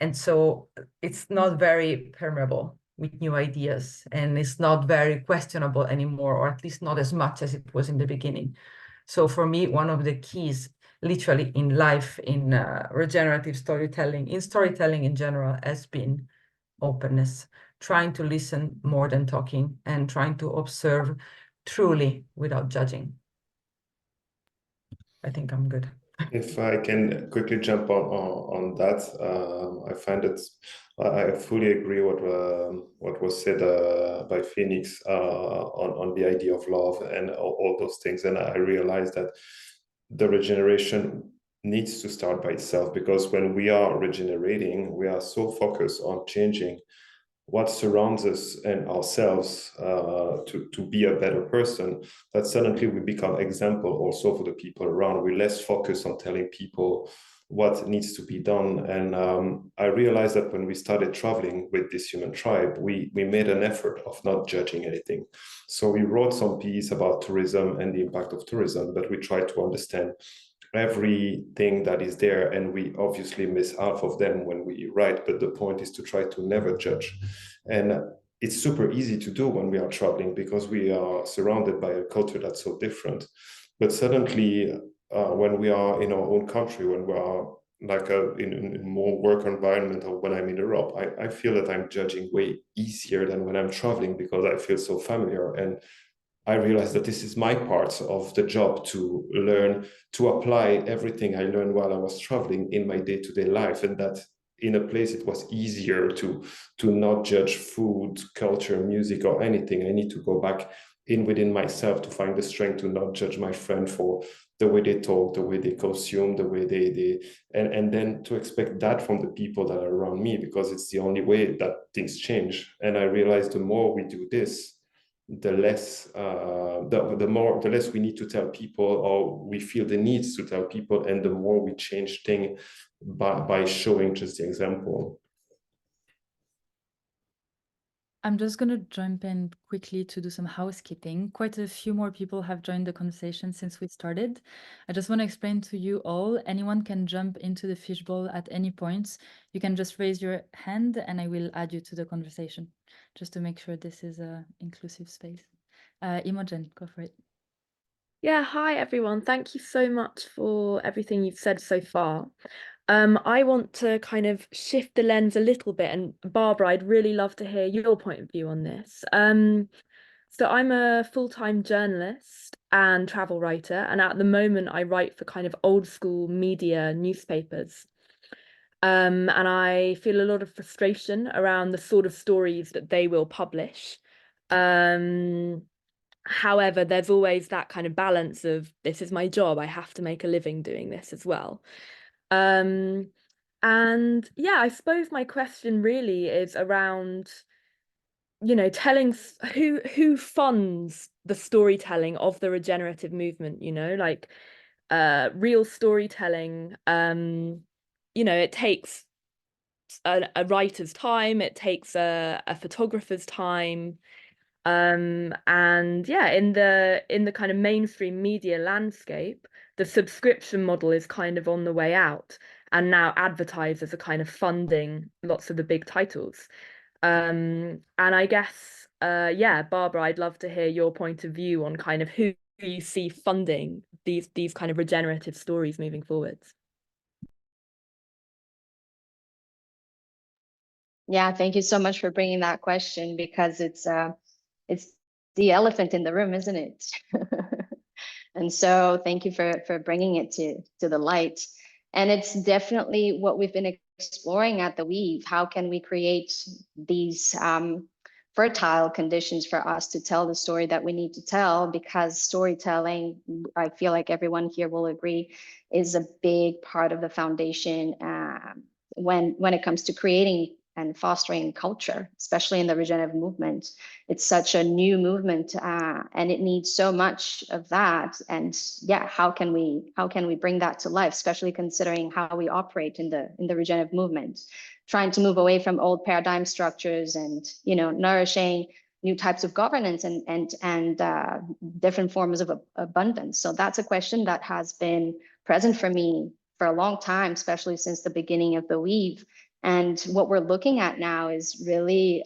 And so it's not very permeable with new ideas, and it's not very questionable anymore, or at least not as much as it was in the beginning. So for me, one of the keys literally in life, in regenerative storytelling, in storytelling in general, has been openness, trying to listen more than talking, and trying to observe truly without judging. I think I'm good.
If I can quickly jump on that, I find it, I fully agree what was said by Phoenix on the idea of love and all those things. And I realized that the regeneration needs to start by itself, because when we are regenerating, we are so focused on changing what surrounds us and ourselves to be a better person, that suddenly we become example also for the people around. We're less focused on telling people what needs to be done. And I realized that when we started traveling with this human tribe, we made an effort of not judging anything. So we wrote some piece about tourism and the impact of tourism, but we tried to understand everything that is there, and we obviously miss half of them when we write, but the point is to try to never judge. And it's super easy to do when we are traveling, because we are surrounded by a culture that's so different. But suddenly when we are in our own country, when we are like in more work environment, or when I'm in Europe, I feel that I'm judging way easier than when I'm traveling, because I feel so familiar. And I realized that this is my part of the job, to learn, to apply everything I learned while I was traveling in my day-to-day life. And that in a place it was easier to not judge food, culture, music, or anything. I need to go back in within myself to find the strength to not judge my friend for the way they talk, the way they consume, the way they and then to expect that from the people that are around me, because it's the only way that things change. And I realized the more we do this, the less the less we need to tell people, or we feel the needs to tell people, and the more we change things by showing just the example.
I'm just going to jump in quickly to do some housekeeping. Quite a few more people have joined the conversation since we started. I just want to explain to you all, anyone can jump into the fishbowl at any point. You can just raise your hand and I will add you to the conversation, just to make sure this is an inclusive space. Imogen, go for it.
Yeah, hi everyone. Thank you so much for everything you've said so far. I want to kind of shift the lens a little bit, and Barbara, I'd really love to hear your point of view on this. So I'm a full-time journalist and travel writer, and at the moment I write for kind of old school media newspapers. And I feel a lot of frustration around the sort of stories that they will publish. However, there's always that kind of balance of, this is my job, I have to make a living doing this as well. And yeah, I suppose my question really is around, you know, telling who funds the storytelling of the regenerative movement, you know, like real storytelling. You know, it takes a writer's time, it takes a photographer's time. And yeah, in the kind of mainstream media landscape, the subscription model is kind of on the way out, and now advertisers are kind of funding lots of the big titles. And I guess, yeah, Barbara, I'd love to hear your point of view on kind of who you see funding these kind of regenerative stories moving forwards.
Yeah, thank you so much for bringing that question, because it's the elephant in the room, isn't it? And so thank you for bringing it to the light. And it's definitely what we've been exploring at the Weave. How can we create these fertile conditions for us to tell the story that we need to tell? Because storytelling, I feel like everyone here will agree, is a big part of the foundation when it comes to creating and fostering culture, especially in the regenerative movement. It's such a new movement, and it needs so much of that. And yeah, how can we bring that to life, especially considering how we operate in the regenerative movement, trying to move away from old paradigm structures and, you know, nourishing new types of governance and different forms of abundance. So that's a question that has been present for me for a long time, especially since the beginning of the Weave. And what we're looking at now is really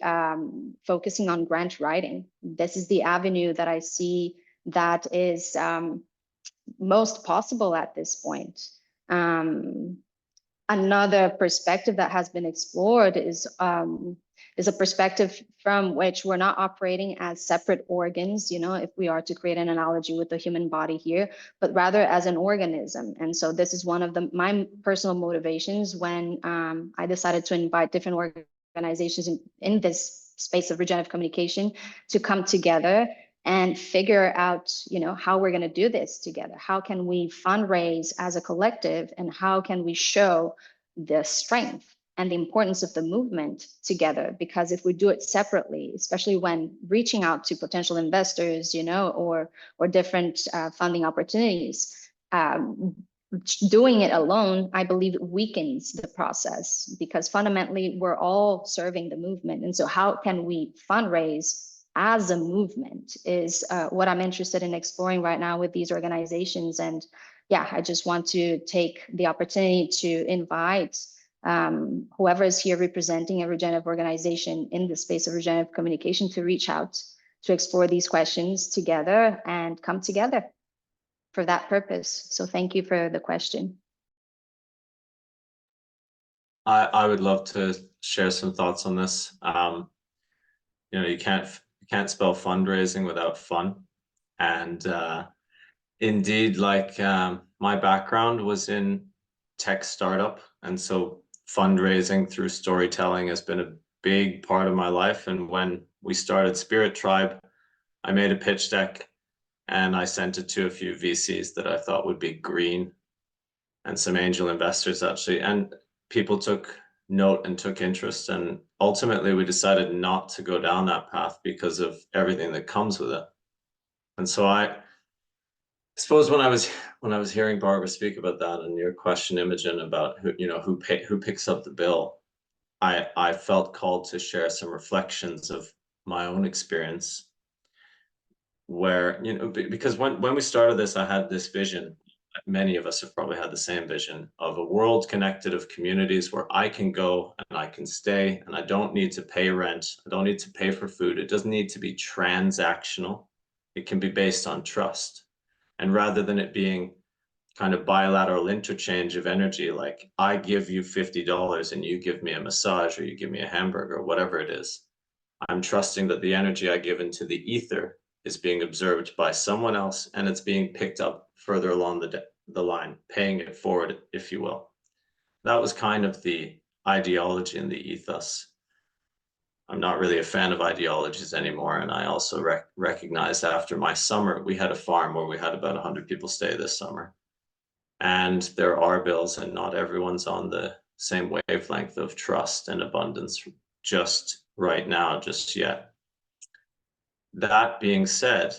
focusing on grant writing. This is the avenue that I see that is most possible at this point. Another perspective that has been explored is a perspective from which we're not operating as separate organs, you know, if we are to create an analogy with the human body here, but rather as an organism. And so this is one of my personal motivations when I decided to invite different organizations in this space of regenerative communication to come together and figure out, you know, how we're going to do this together. How can we fundraise as a collective, and how can we show the strength and the importance of the movement together? Because if we do it separately, especially when reaching out to potential investors, you know, or different funding opportunities, doing it alone, I believe, weakens the process, because fundamentally we're all serving the movement. And so how can we fundraise as a movement is what I'm interested in exploring right now with these organizations. And yeah, I just want to take the opportunity to invite whoever is here representing a regenerative organization in the space of regenerative communication to reach out to explore these questions together and come together for that purpose. So thank you for the question.
I would love to share some thoughts on this. You know, you can't spell fundraising without fun. And indeed, like my background was in tech startup. And so fundraising through storytelling has been a big part of my life. And when we started Spirit Tribe, I made a pitch deck and I sent it to a few VCs that I thought would be green, and some angel investors actually. And people took note and took interest. And ultimately we decided not to go down that path because of everything that comes with it. And so I suppose when I was hearing Barbara speak about that, and your question, Imogen, about who picks up the bill, I felt called to share some reflections of my own experience, where, you know, because when we started this, I had this vision. Many of us have probably had the same vision of a world connected of communities where I can go and I can stay, and I don't need to pay rent. I don't need to pay for food. It doesn't need to be transactional. It can be based on trust. And rather than it being kind of bilateral interchange of energy, like I give you $50 and you give me a massage, or you give me a hamburger, whatever it is, I'm trusting that the energy I give into the ether is being observed by someone else, and it's being picked up further along the line, paying it forward, if you will. That was kind of the ideology and the ethos. I'm not really a fan of ideologies anymore. And I also recognized after my summer, we had a farm where we had about 100 people stay this summer. And there are bills, and not everyone's on the same wavelength of trust and abundance just right now, just yet. That being said,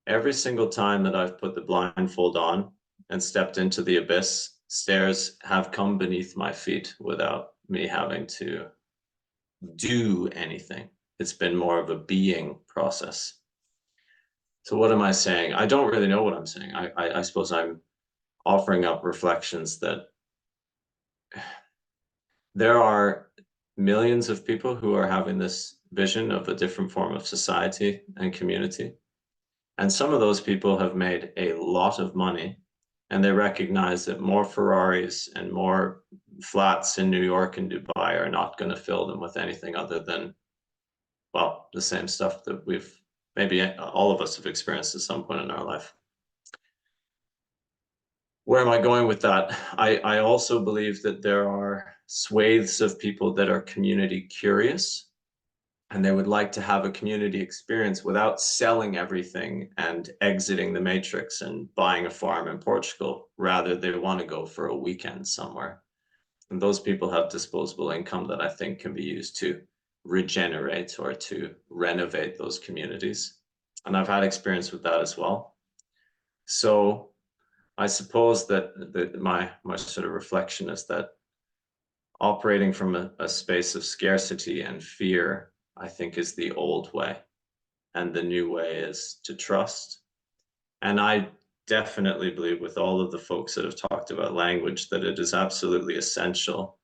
every single time that I've put the blindfold on and stepped into the abyss, stairs have come beneath my feet without me having to do anything. It's been more of a being process. So what am I saying? I don't really know what I'm saying. I suppose I'm offering up reflections that there are millions of people who are having this vision of a different form of society and community. And some of those people have made a lot of money, and they recognize that more Ferraris and more flats in New York and Dubai are not going to fill them with anything other than, well, the same stuff that maybe all of us have experienced at some point in our life. Where am I going with that? I also believe that there are swathes of people that are community curious, and they would like to have a community experience without selling everything and exiting the matrix and buying a farm in Portugal. Rather, they want to go for a weekend somewhere. And those people have disposable income that I think can be used to regenerate or to renovate those communities. And I've had experience with that as well. So I suppose that my sort of reflection is that operating from a space of scarcity and fear, I think, is the old way. And the new way is to trust. And I definitely believe, with all of the folks that have talked about language, that it is absolutely essential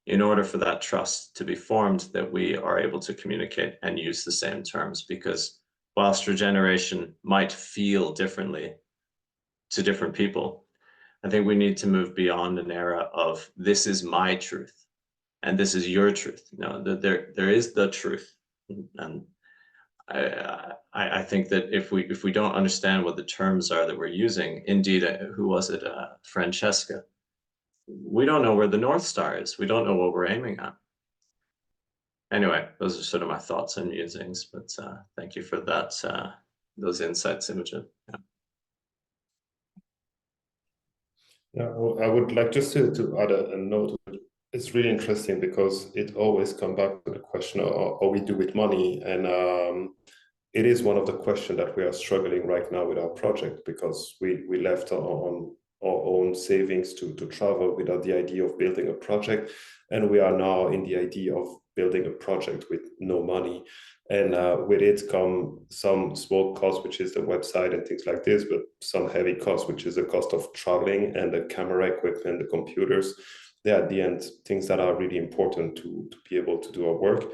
in order for that trust to be formed that we are able to communicate and use the same terms. Because whilst regeneration might feel differently to different people, I think we need to move beyond an era of this is my truth and this is your truth. No, there is the truth. And I think that if we don't understand what the terms are that we're using, indeed, who was it? Francesca. We don't know where the North Star is. We don't know what we're aiming at. Anyway, those are sort of my thoughts and musings, but thank you for that, those insights, Imogen. Yeah.
Yeah, I would like just to add a note. It's really interesting because it always comes back to the question of how we do with money. And it is one of the questions that we are struggling right now with our project, because we left on our own savings to travel without the idea of building a project. And we are now in the idea of building a project with no money. And with it come some small costs, which is the website and things like this, but some heavy costs, which is the cost of traveling and the camera equipment, the computers. They're at the end things that are really important to be able to do our work.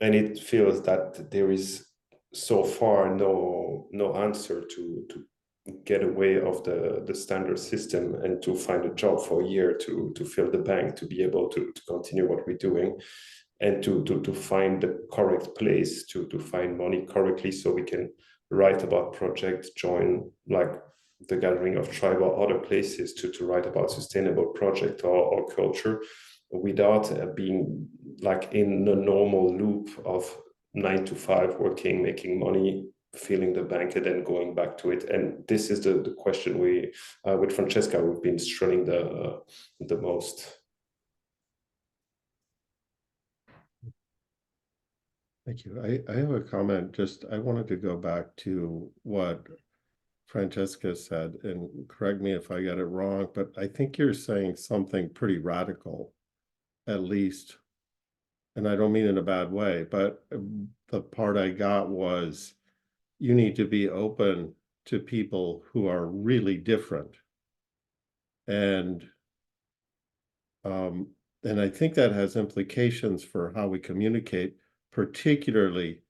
And it feels that there is so far no answer to get away of the standard system and to find a job for a year to fill the bank, to be able to continue what we're doing, and to find the correct place to find money correctly, so we can write about projects, join like the Gathering of Tribe or other places to write about sustainable project or culture, without being like in the normal loop of 9 to 5 working, making money, filling the bank, and then going back to it. And this is the question we with Francesca we've been struggling the most.
Thank you. I have a comment. Just I wanted to go back to what Francesca said, and correct me if I got it wrong, but I think you're saying something pretty radical, at least, and I don't mean in a bad way, but the part I got was you need to be open to people who are really different. And I think that has implications for how we communicate, particularly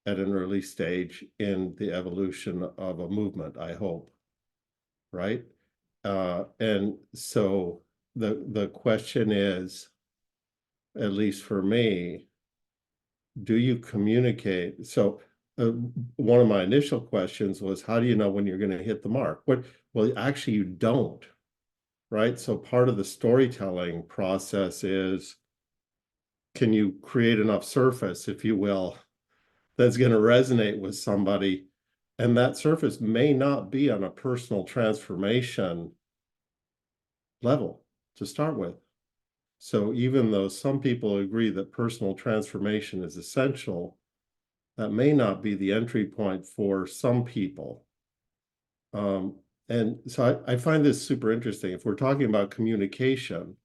at an early stage in the evolution of a movement, I hope, right? And so the question is, at least for me, do you communicate? So one of my initial questions was, how do you know when you're going to hit the mark? Well, actually, you don't, right? So part of the storytelling process is, can you create enough surface, if you will, that's going to resonate with somebody? And that surface may not be on a personal transformation level to start with. So even though some people agree that personal transformation is essential, that may not be the entry point for some people. And so I find this super interesting. If we're talking about communication,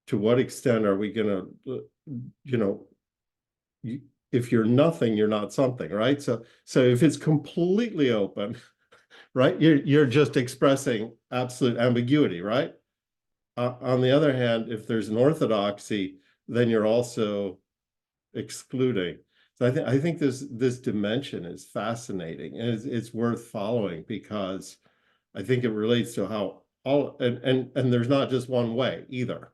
to what extent are we going to, if you're nothing, you're not something, right? So if it's completely open, right, you're just expressing absolute ambiguity, right? On the other hand, if there's an orthodoxy, then you're also excluding. So I think this dimension is fascinating, and it's worth following, because I think it relates to how all and there's not just one way either,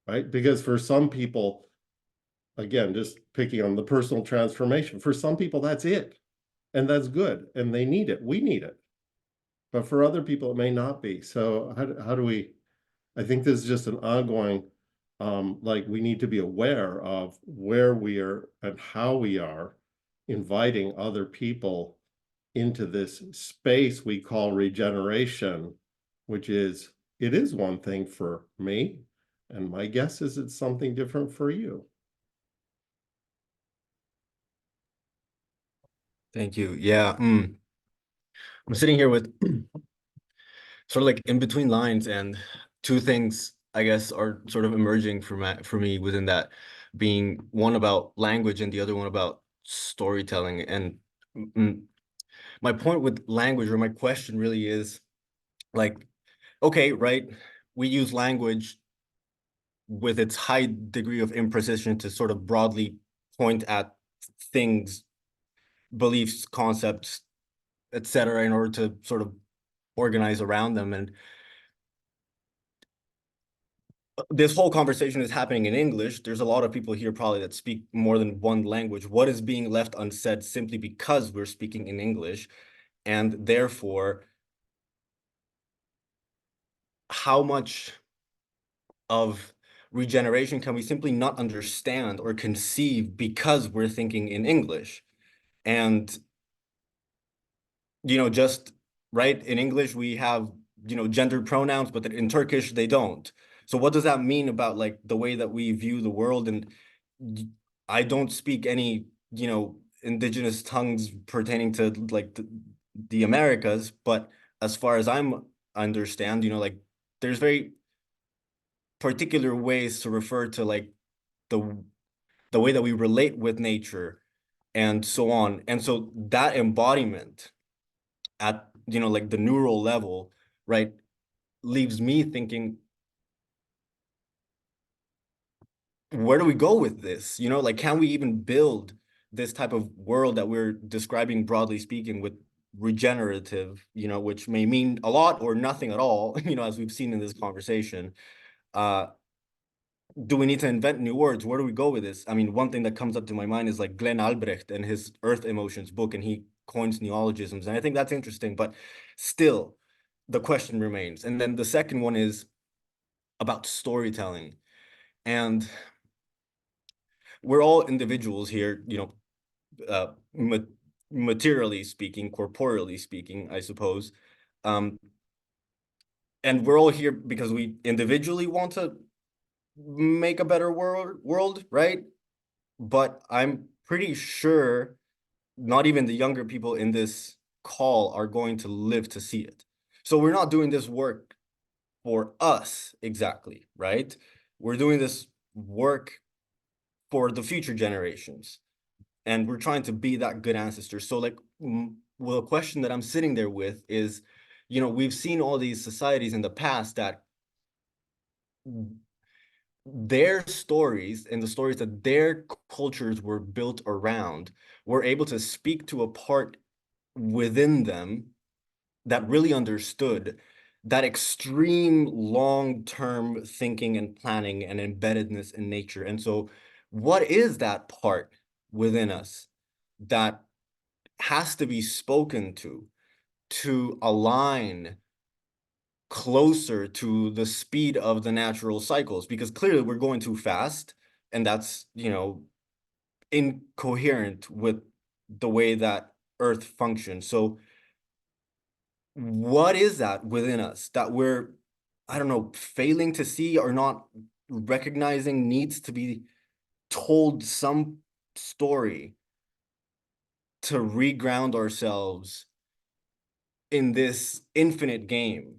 right? Because for some people, again, just picking on the personal transformation, for some people that's it, and that's good, and they need it. We need it, but for other people it may not be. So how do we? I think this is just an ongoing. Like, we need to be aware of where we are and how we are inviting other people into this space we call regeneration, which is, it is one thing for me, and my guess is it's something different for you.
Thank you. Yeah. I'm sitting here with sort of like in between lines, and two things I guess are sort of emerging for me within that, being one about language and the other one about storytelling. And my point with language, or my question really is, like, okay, right, we use language with its high degree of imprecision to sort of broadly point at things, beliefs, concepts, etc., in order to sort of organize around them. And this whole conversation is happening in English. There's a lot of people here probably that speak more than one language. What is being left unsaid simply because we're speaking in English? And therefore, how much of regeneration can we simply not understand or conceive because we're thinking in English? And, just right, in English, we have, gendered pronouns, but in Turkish, they don't. So what does that mean about like the way that we view the world? And I don't speak any, indigenous tongues pertaining to like the Americas, but as far as I understand, like there's very particular ways to refer to like the way that we relate with nature and so on. And so that embodiment at, like the neural level, right, leaves me thinking, where do we go with this? Like, can we even build this type of world that we're describing, broadly speaking, with regenerative, which may mean a lot or nothing at all, as we've seen in this conversation. Do we need to invent new words? Where do we go with this? I mean, one thing that comes up to my mind is like Glenn Albrecht and his Earth Emotions book, and he coins neologisms. And I think that's interesting, but still the question remains. And then the second one is about storytelling. And we're all individuals here, materially speaking, corporeally speaking, I suppose. And we're all here because we individually want to make a better world, right? But I'm pretty sure not even the younger people in this call are going to live to see it. So we're not doing this work for us exactly, right? We're doing this work for the future generations, and we're trying to be that good ancestor. So like, well, a question that I'm sitting there with is, we've seen all these societies in the past that their stories and the stories that their cultures were built around were able to speak to a part within them that really understood that extreme long-term thinking and planning and embeddedness in nature. And so what is that part within us that has to be spoken to align closer to the speed of the natural cycles? Because clearly we're going too fast, and that's, incoherent with the way that Earth functions. So what is that within us that we're, I don't know, failing to see or not recognizing needs to be told some story to reground ourselves in this infinite game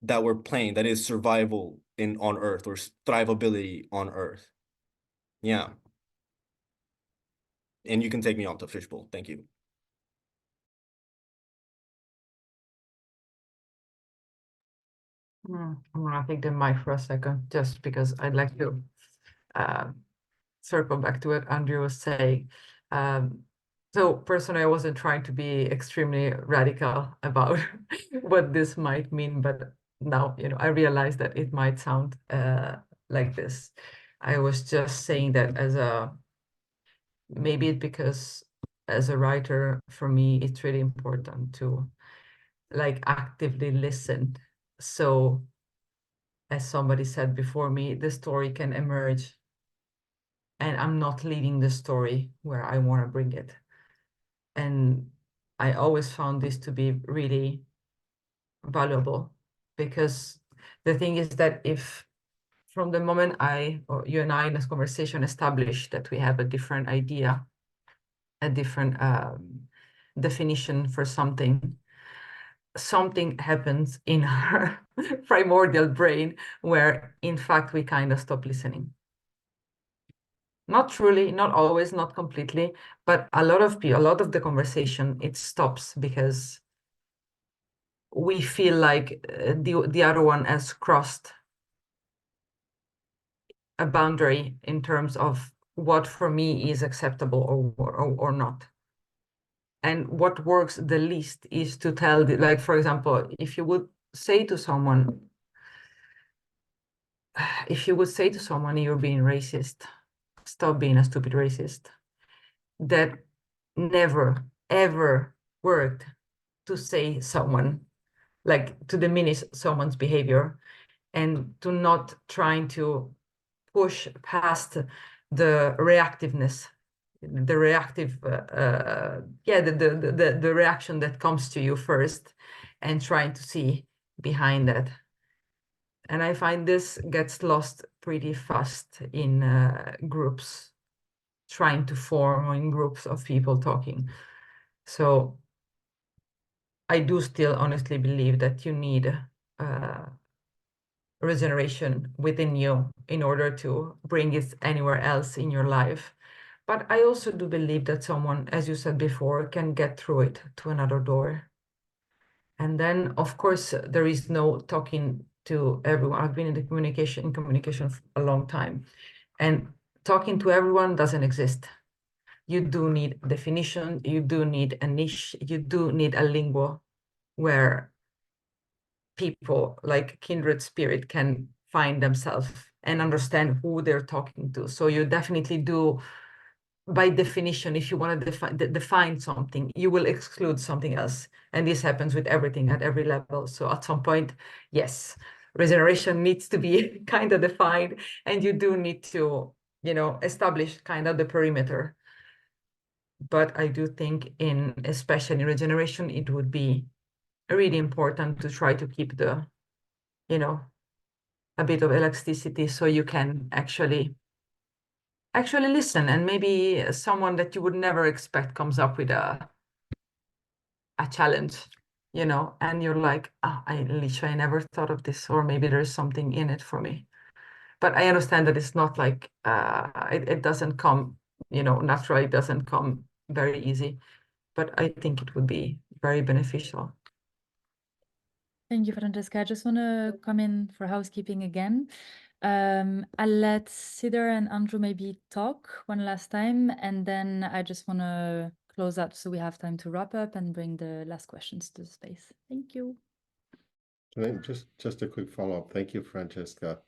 that we're playing, that is survival on Earth, or thrivability on Earth? Yeah. And you can take me off the fishbowl. Thank you.
I'm gonna take the mic for a second, just because I'd like to circle back to what Andrew was saying. So personally, I wasn't trying to be extremely radical about what this might mean, but now, I realize that it might sound like this. I was just saying that maybe it's because as a writer, for me, it's really important to actively listen. So as somebody said before me, the story can emerge and I'm not leading the story where I want to bring it. And I always found this to be really valuable, because the thing is that if from the moment you and I in this conversation establish that we have a different idea, a different definition for something happens in our primordial brain where in fact we kind of stop listening. Not truly, not always, not completely, but a lot of the conversation, it stops because we feel like the other one has crossed a boundary in terms of what for me is acceptable or not. And what works the least is to tell, for example, if you would say to someone, you're being racist, stop being a stupid racist, that never, ever worked to say someone, to diminish someone's behavior and to not trying to push past the reactiveness, the reactive, the reaction that comes to you first and trying to see behind that. And I find this gets lost pretty fast in groups, trying to form in groups of people talking. So I do still honestly believe that you need regeneration within you in order to bring it anywhere else in your life. But I also do believe that someone, as you said before, can get through it to another door. And then, of course, there is no talking to everyone. I've been in communication for a long time. And talking to everyone doesn't exist. You do need definition, you do need a niche, you do need a lingua where people like kindred spirit can find themselves and understand who they're talking to. So you definitely do, by definition, if you want to define something, you will exclude something else. And this happens with everything at every level. So at some point, yes, regeneration needs to be kind of defined, and you do need to, establish kind of the perimeter. But I do think especially in regeneration, it would be really important to try to keep a bit of elasticity so you can actually listen, and maybe someone that you would never expect comes up with a challenge, and you're like, I literally never thought of this, or maybe there's something in it for me. But I understand that it's not like it doesn't come, naturally, it doesn't come very easy, but I think it would be very beneficial.
Thank you, Francesca. I just want to come in for housekeeping again. I'll let Siddhar and Andrew maybe talk one last time, and then I just want to close up so we have time to wrap up and bring the last questions to the space. Thank you.
Just a quick follow-up. Thank you, Francesca.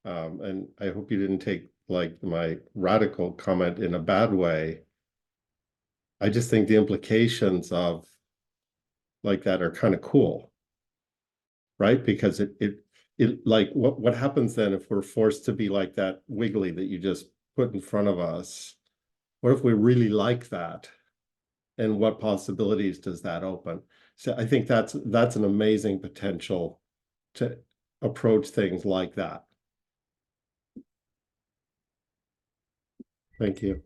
And I hope you didn't take my radical comment in a bad way. I just think the implications of that are kind of cool, right? Because it what happens then if we're forced to be like that wiggly that you just put in front of us? What if we really like that? And what possibilities does that open? So I think that's an amazing potential to approach things like that. Thank you.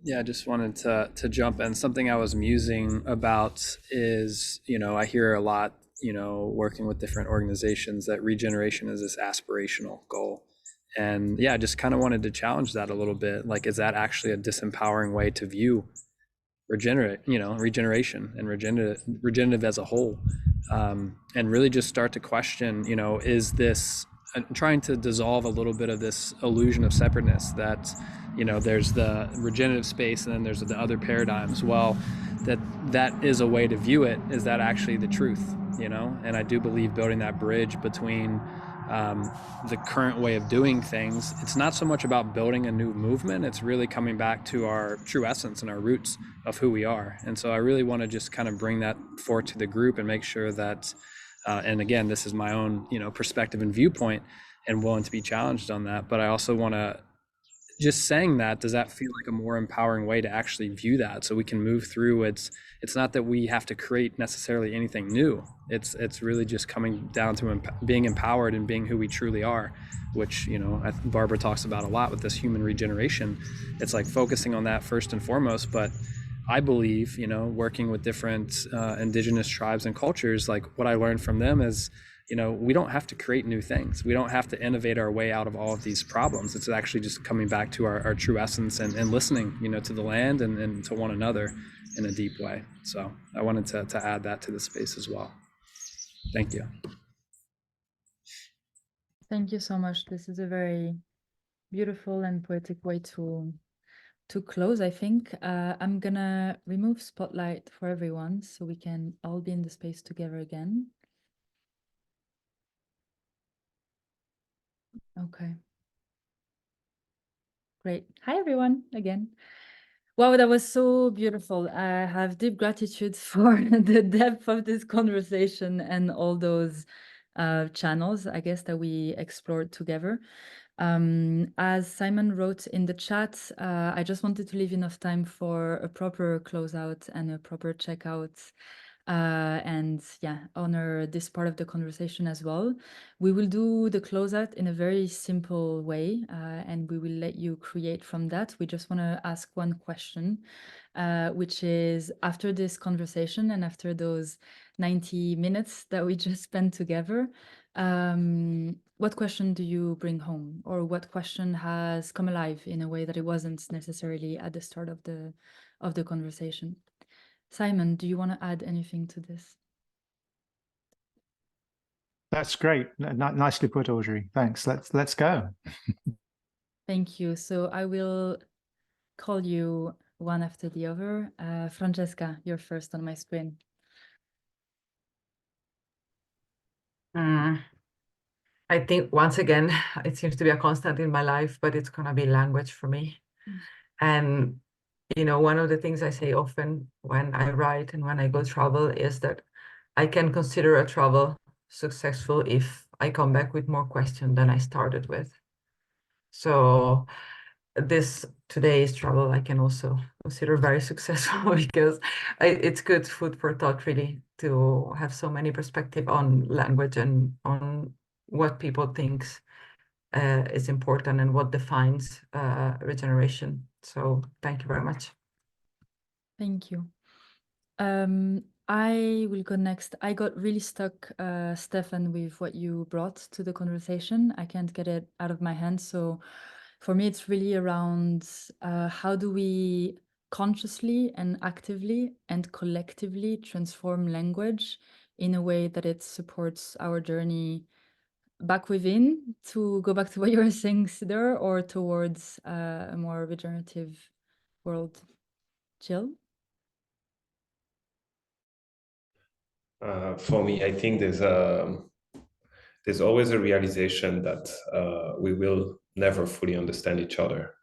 Yeah, I just wanted to jump in. Something I was musing about is, I hear a lot, working with different organizations, that regeneration is this aspirational goal. And yeah, I just kind of wanted to challenge that a little bit. Is that actually a disempowering way to view regeneration and regenerative as a whole? And really just start to question, is this trying to dissolve a little bit of this illusion of separateness that, you know, there's the regenerative space and then there's the other paradigms. Well, that is a way to view it. Is that actually the truth, you know? And I do believe building that bridge between the current way of doing things, it's not so much about building a new movement, it's really coming back to our true essence and our roots of who we are. And so I really want to just kind of bring that forward to the group and make sure that, and again, this is my own, you know, perspective and viewpoint and willing to be challenged on that. But I also want to, just saying that, does that feel like a more empowering way to actually view that so we can move through? It's not that we have to create necessarily anything new. It's really just coming down to being empowered and being who we truly are, which, you know, Barbara talks about a lot with this human regeneration. It's like focusing on that first and foremost. But I believe, you know, working with different indigenous tribes and cultures, like what I learned from them is, you know, we don't have to create new things. We don't have to innovate our way out of all of these problems. It's actually just coming back to our true essence and listening, you know, to the land and to one another in a deep way. So I wanted to add that to the space as well. Thank you.
Thank you so much. This is a very beautiful and poetic way to close, I think. I'm gonna remove spotlight for everyone so we can all be in the space together again. Okay. Great. Hi, everyone, again. Wow, that was so beautiful. I have deep gratitude for the depth of this conversation and all those channels, I guess, that we explored together. As Simon wrote in the chat, I just wanted to leave enough time for a proper closeout and a proper checkout. And yeah, honor this part of the conversation as well. We will do the closeout in a very simple way, and we will let you create from that. We just want to ask one question, which is, after this conversation and after those 90 minutes that we just spent together, what question do you bring home, or what question has come alive in a way that it wasn't necessarily at the start of the conversation? Simon, do you want to add anything to this?
That's great. Nicely put, Audrey. Thanks. Let's go.
Thank you. So I will call you one after the other. Francesca, you're first on my screen.
I think once again, it seems to be a constant in my life, but it's gonna be language for me. And you know, one of the things I say often when I write and when I go travel is that I can consider a travel successful if I come back with more questions than I started with. So today's travel I can also consider very successful because it's good food for thought, really, to have so many perspectives on language and on what people think is important and what defines regeneration. So thank you very much.
Thank you. I will go next. I got really stuck, Stefan, with what you brought to the conversation. I can't get it out of my head. So for me, it's really around how do we consciously and actively and collectively transform language in a way that it supports our journey back within, to go back to what you were saying, Sidor, or towards a more regenerative world. Jill?
For me, I think there's always a realization that we will never fully understand each other,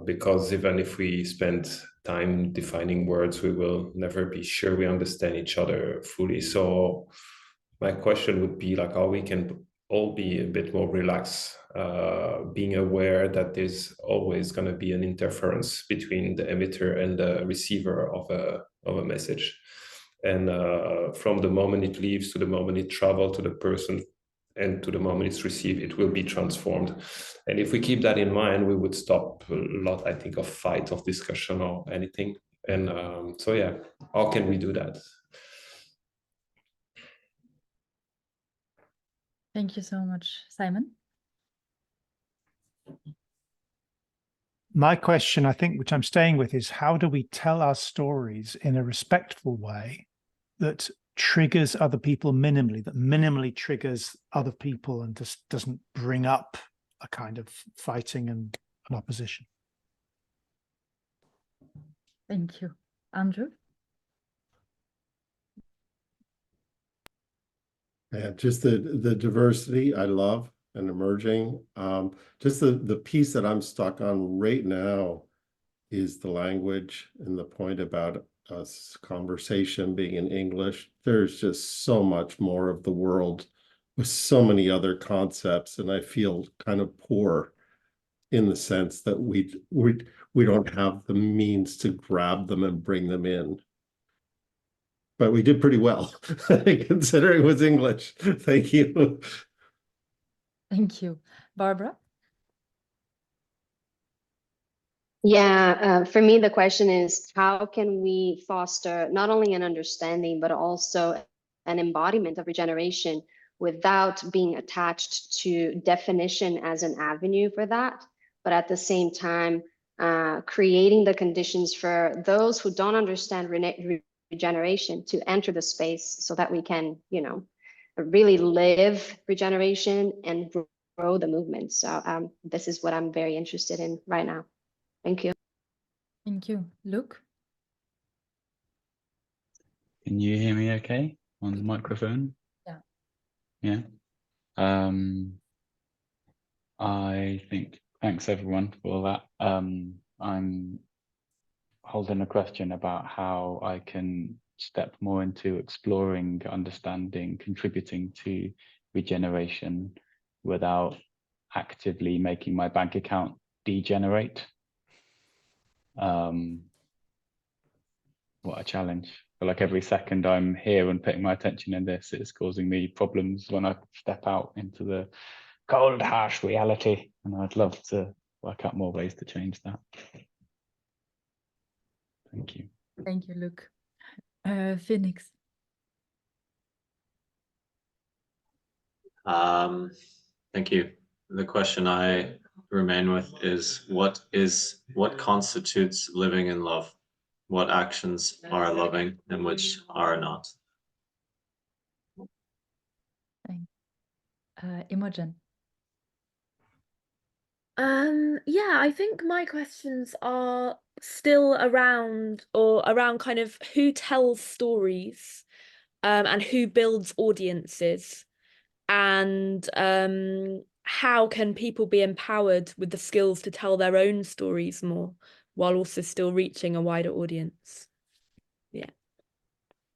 because even if we spend time defining words, we will never be sure we understand each other fully. So my question would be like, how we can all be a bit more relaxed, being aware that there's always going to be an interference between the emitter and the receiver of a message. And from the moment it leaves to the moment it travels to the person and to the moment it's received, it will be transformed. And if we keep that in mind, we would stop a lot, I think, of fight, of discussion or anything. And so, yeah, how can we do that?
Thank you so much. Simon?
My question, I think, which I'm staying with, is how do we tell our stories in a respectful way that triggers other people minimally, that minimally triggers other people and just doesn't bring up a kind of fighting and an opposition.
Thank you. Andrew?
Yeah, just the diversity I love and emerging. Just the piece that I'm stuck on right now is the language and the point about us conversation being in English. There's just so much more of the world with so many other concepts, and I feel kind of poor in the sense that we don't have the means to grab them and bring them in. But we did pretty well, considering it was English. Thank you.
Thank you. Barbara?
Yeah, for me, the question is, how can we foster not only an understanding, but also an embodiment of regeneration without being attached to definition as an avenue for that, but at the same time, creating the conditions for those who don't understand regeneration to enter the space so that we can, really live regeneration and grow the movement. So this is what I'm very interested in right now. Thank you.
Thank you. Luke?
Can you hear me okay on the microphone?
Yeah.
Yeah. I think thanks everyone for that. I'm holding a question about how I can step more into exploring, understanding, contributing to regeneration without actively making my bank account degenerate. What a challenge. I feel like every second I'm here and putting my attention in this, it's causing me problems when I step out into the cold, harsh reality. And I'd love to work out more ways to change that. Thank you.
Thank you, Luke. Phoenix?
Thank you. The question I remain with is what constitutes living in love? What actions are loving and which are not?
Imogen?
Yeah, I think my questions are still around kind of who tells stories, and who builds audiences, and how can people be empowered with the skills to tell their own stories more while also still reaching a wider audience. Yeah.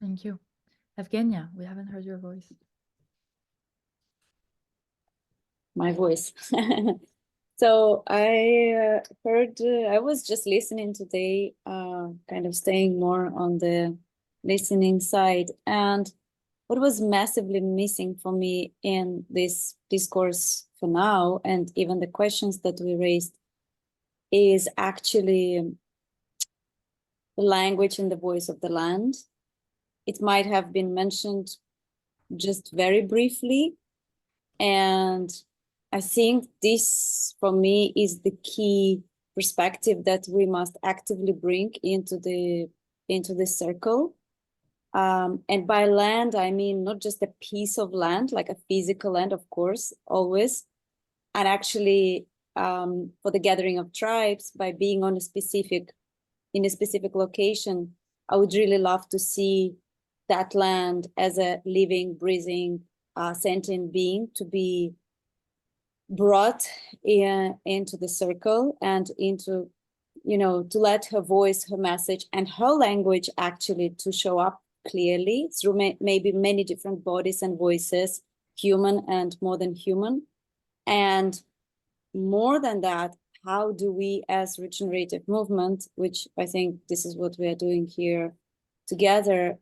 Thank you. Evgenia, we haven't heard your voice.
My voice. So I heard, I was just listening today, kind of staying more on the listening side. And what was massively missing for me in this discourse for now, and even the questions that we raised, is actually the language and the voice of the land. It might have been mentioned just very briefly. And I think this, for me, is the key perspective that we must actively bring into the circle. And by land, I mean not just a piece of land, like a physical land, of course, always. And actually, for the gathering of tribes, by being in a specific location, I would really love to see that land as a living, breathing, sentient being to be brought into the circle and into, to let her voice, her message, and her language actually to show up clearly through maybe many different bodies and voices, human and more than human. And more than that, how do we as regenerative movement, which I think this is what we are doing here together,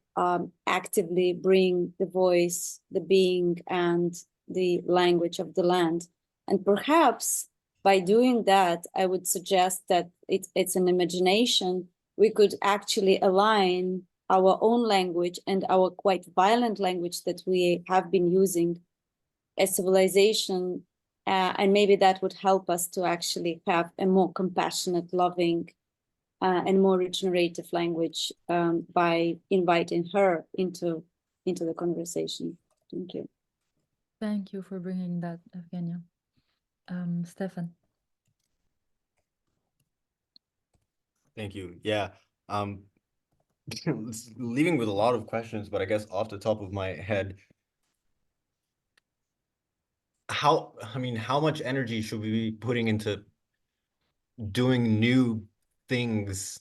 actively bring the voice, the being, and the language of the land. And perhaps by doing that, I would suggest that it's an imagination. We could actually align our own language and our quite violent language that we have been using as civilization. And maybe that would help us to actually have a more compassionate, loving, and more regenerative language by inviting her into into the conversation. Thank you.
Thank you for bringing that, Evgenia. Stefan.
Thank you. Yeah. Leaving with a lot of questions, but I guess off the top of my head, how much energy should we be putting into doing new things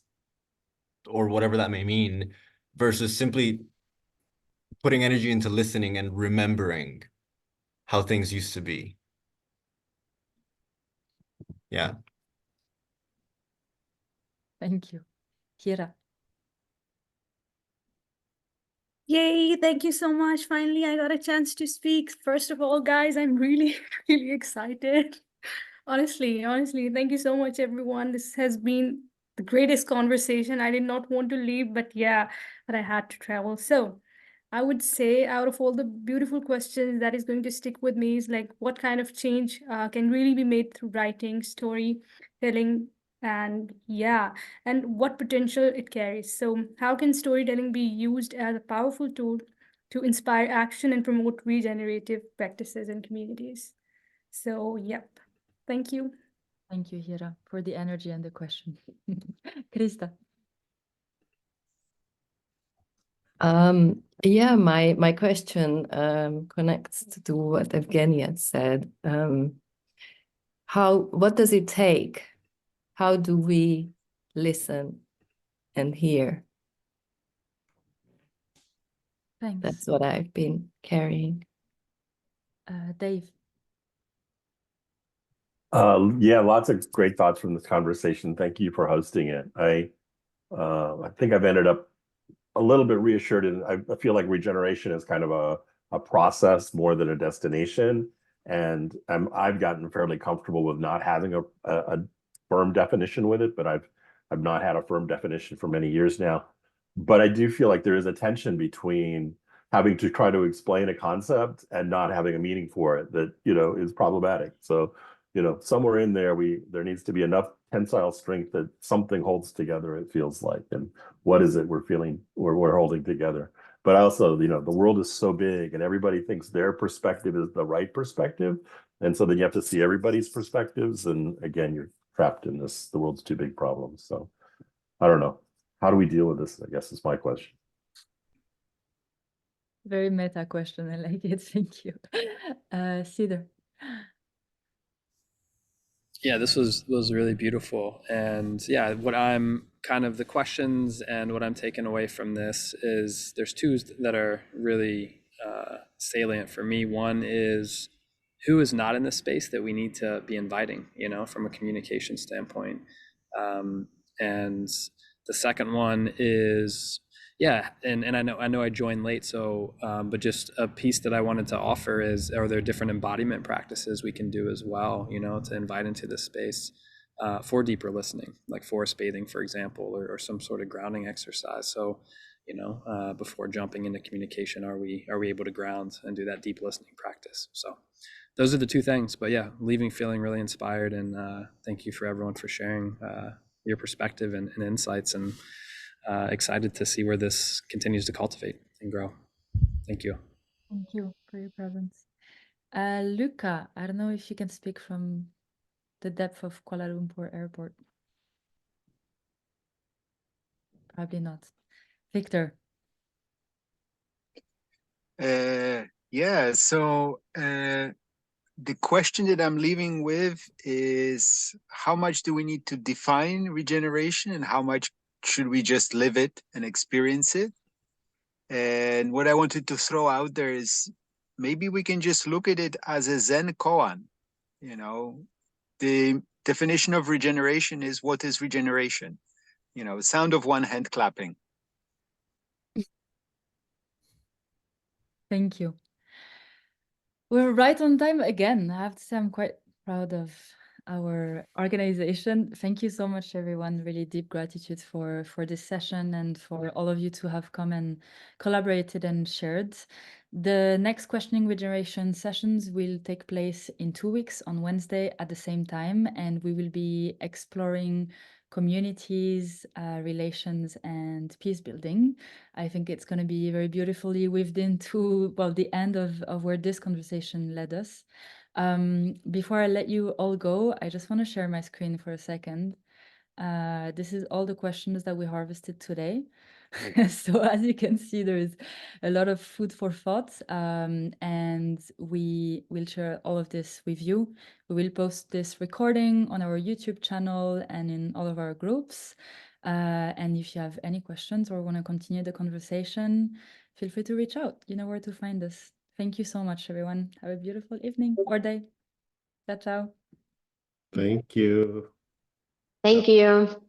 or whatever that may mean versus simply putting energy into listening and remembering how things used to be? Yeah.
Thank you. Kira.
Yay, thank you so much. Finally, I got a chance to speak. First of all, guys, I'm really, really excited. Honestly, thank you so much, everyone. This has been the greatest conversation. I did not want to leave, but I had to travel. So I would say out of all the beautiful questions that is going to stick with me is like, what kind of change can really be made through writing, storytelling, and what potential it carries. So how can storytelling be used as a powerful tool to inspire action and promote regenerative practices in communities? So, thank you.
Thank you, Hira, for the energy and the question. Krista.
My question connects to what Evgenia said. What does it take? How do we listen and hear?
Thanks.
That's what I've been carrying.
Dave.
Lots of great thoughts from this conversation. Thank you for hosting it. I think I've ended up a little bit reassured, and I feel like regeneration is kind of a process more than a destination. And I've gotten fairly comfortable with not having a firm definition with it, but I've not had a firm definition for many years now. But I do feel like there is a tension between having to try to explain a concept and not having a meaning for it that, is problematic. So, somewhere in there, there needs to be enough tensile strength that something holds together, it feels like. And what is it we're feeling, we're holding together? But also, the world is so big and everybody thinks their perspective is the right perspective. And so then you have to see everybody's perspectives. And again, you're trapped in this, the world's too big problem. So I don't know. How do we deal with this? I guess is my question.
Very meta question. I like it. Thank you. Cedar.
Yeah, this was really beautiful. And yeah, what I'm kind of the questions and what I'm taking away from this is there's two that are really salient for me. One is who is not in the space that we need to be inviting, from a communication standpoint. And the second one is, and I know I joined late, so but just a piece that I wanted to offer is, are there different embodiment practices we can do as well, to invite into this space for deeper listening, like forest bathing, for example, or some sort of grounding exercise. So, before jumping into communication, are we able to ground and do that deep listening practice? So those are the two things. But yeah, leaving feeling really inspired, and thank you for everyone for sharing your perspective and insights, and excited to see where this continues to cultivate and grow. Thank you.
Thank you for your presence. Luca, I don't know if you can speak from the depth of Kuala Lumpur Airport. Probably not. Victor.
So the question that I'm leaving with is, how much do we need to define regeneration and how much should we just live it and experience it? And what I wanted to throw out there is, maybe we can just look at it as a Zen koan. The definition of regeneration is, what is regeneration? Sound of one hand clapping.
Thank you. We're right on time again. I have to say I'm quite proud of our organization. Thank you so much, everyone. Really deep gratitude for this session and for all of you to have come and collaborated and shared. The next Questioning Regeneration sessions will take place in 2 weeks on Wednesday at the same time, and we will be exploring communities, relations, and peace building. I think it's going to be very beautifully weaved into, well, the end of where this conversation led us. Before I let you all go, I just want to share my screen for a second. This is all the questions that we harvested today. So as you can see, there's a lot of food for thought, and we will share all of this with you. We will post this recording on our YouTube channel and in all of our groups. And if you have any questions or want to continue the conversation, feel free to reach out. You know where to find us. Thank you so much, everyone. Have a beautiful evening or day. Ciao, ciao.
Thank you.
Thank you.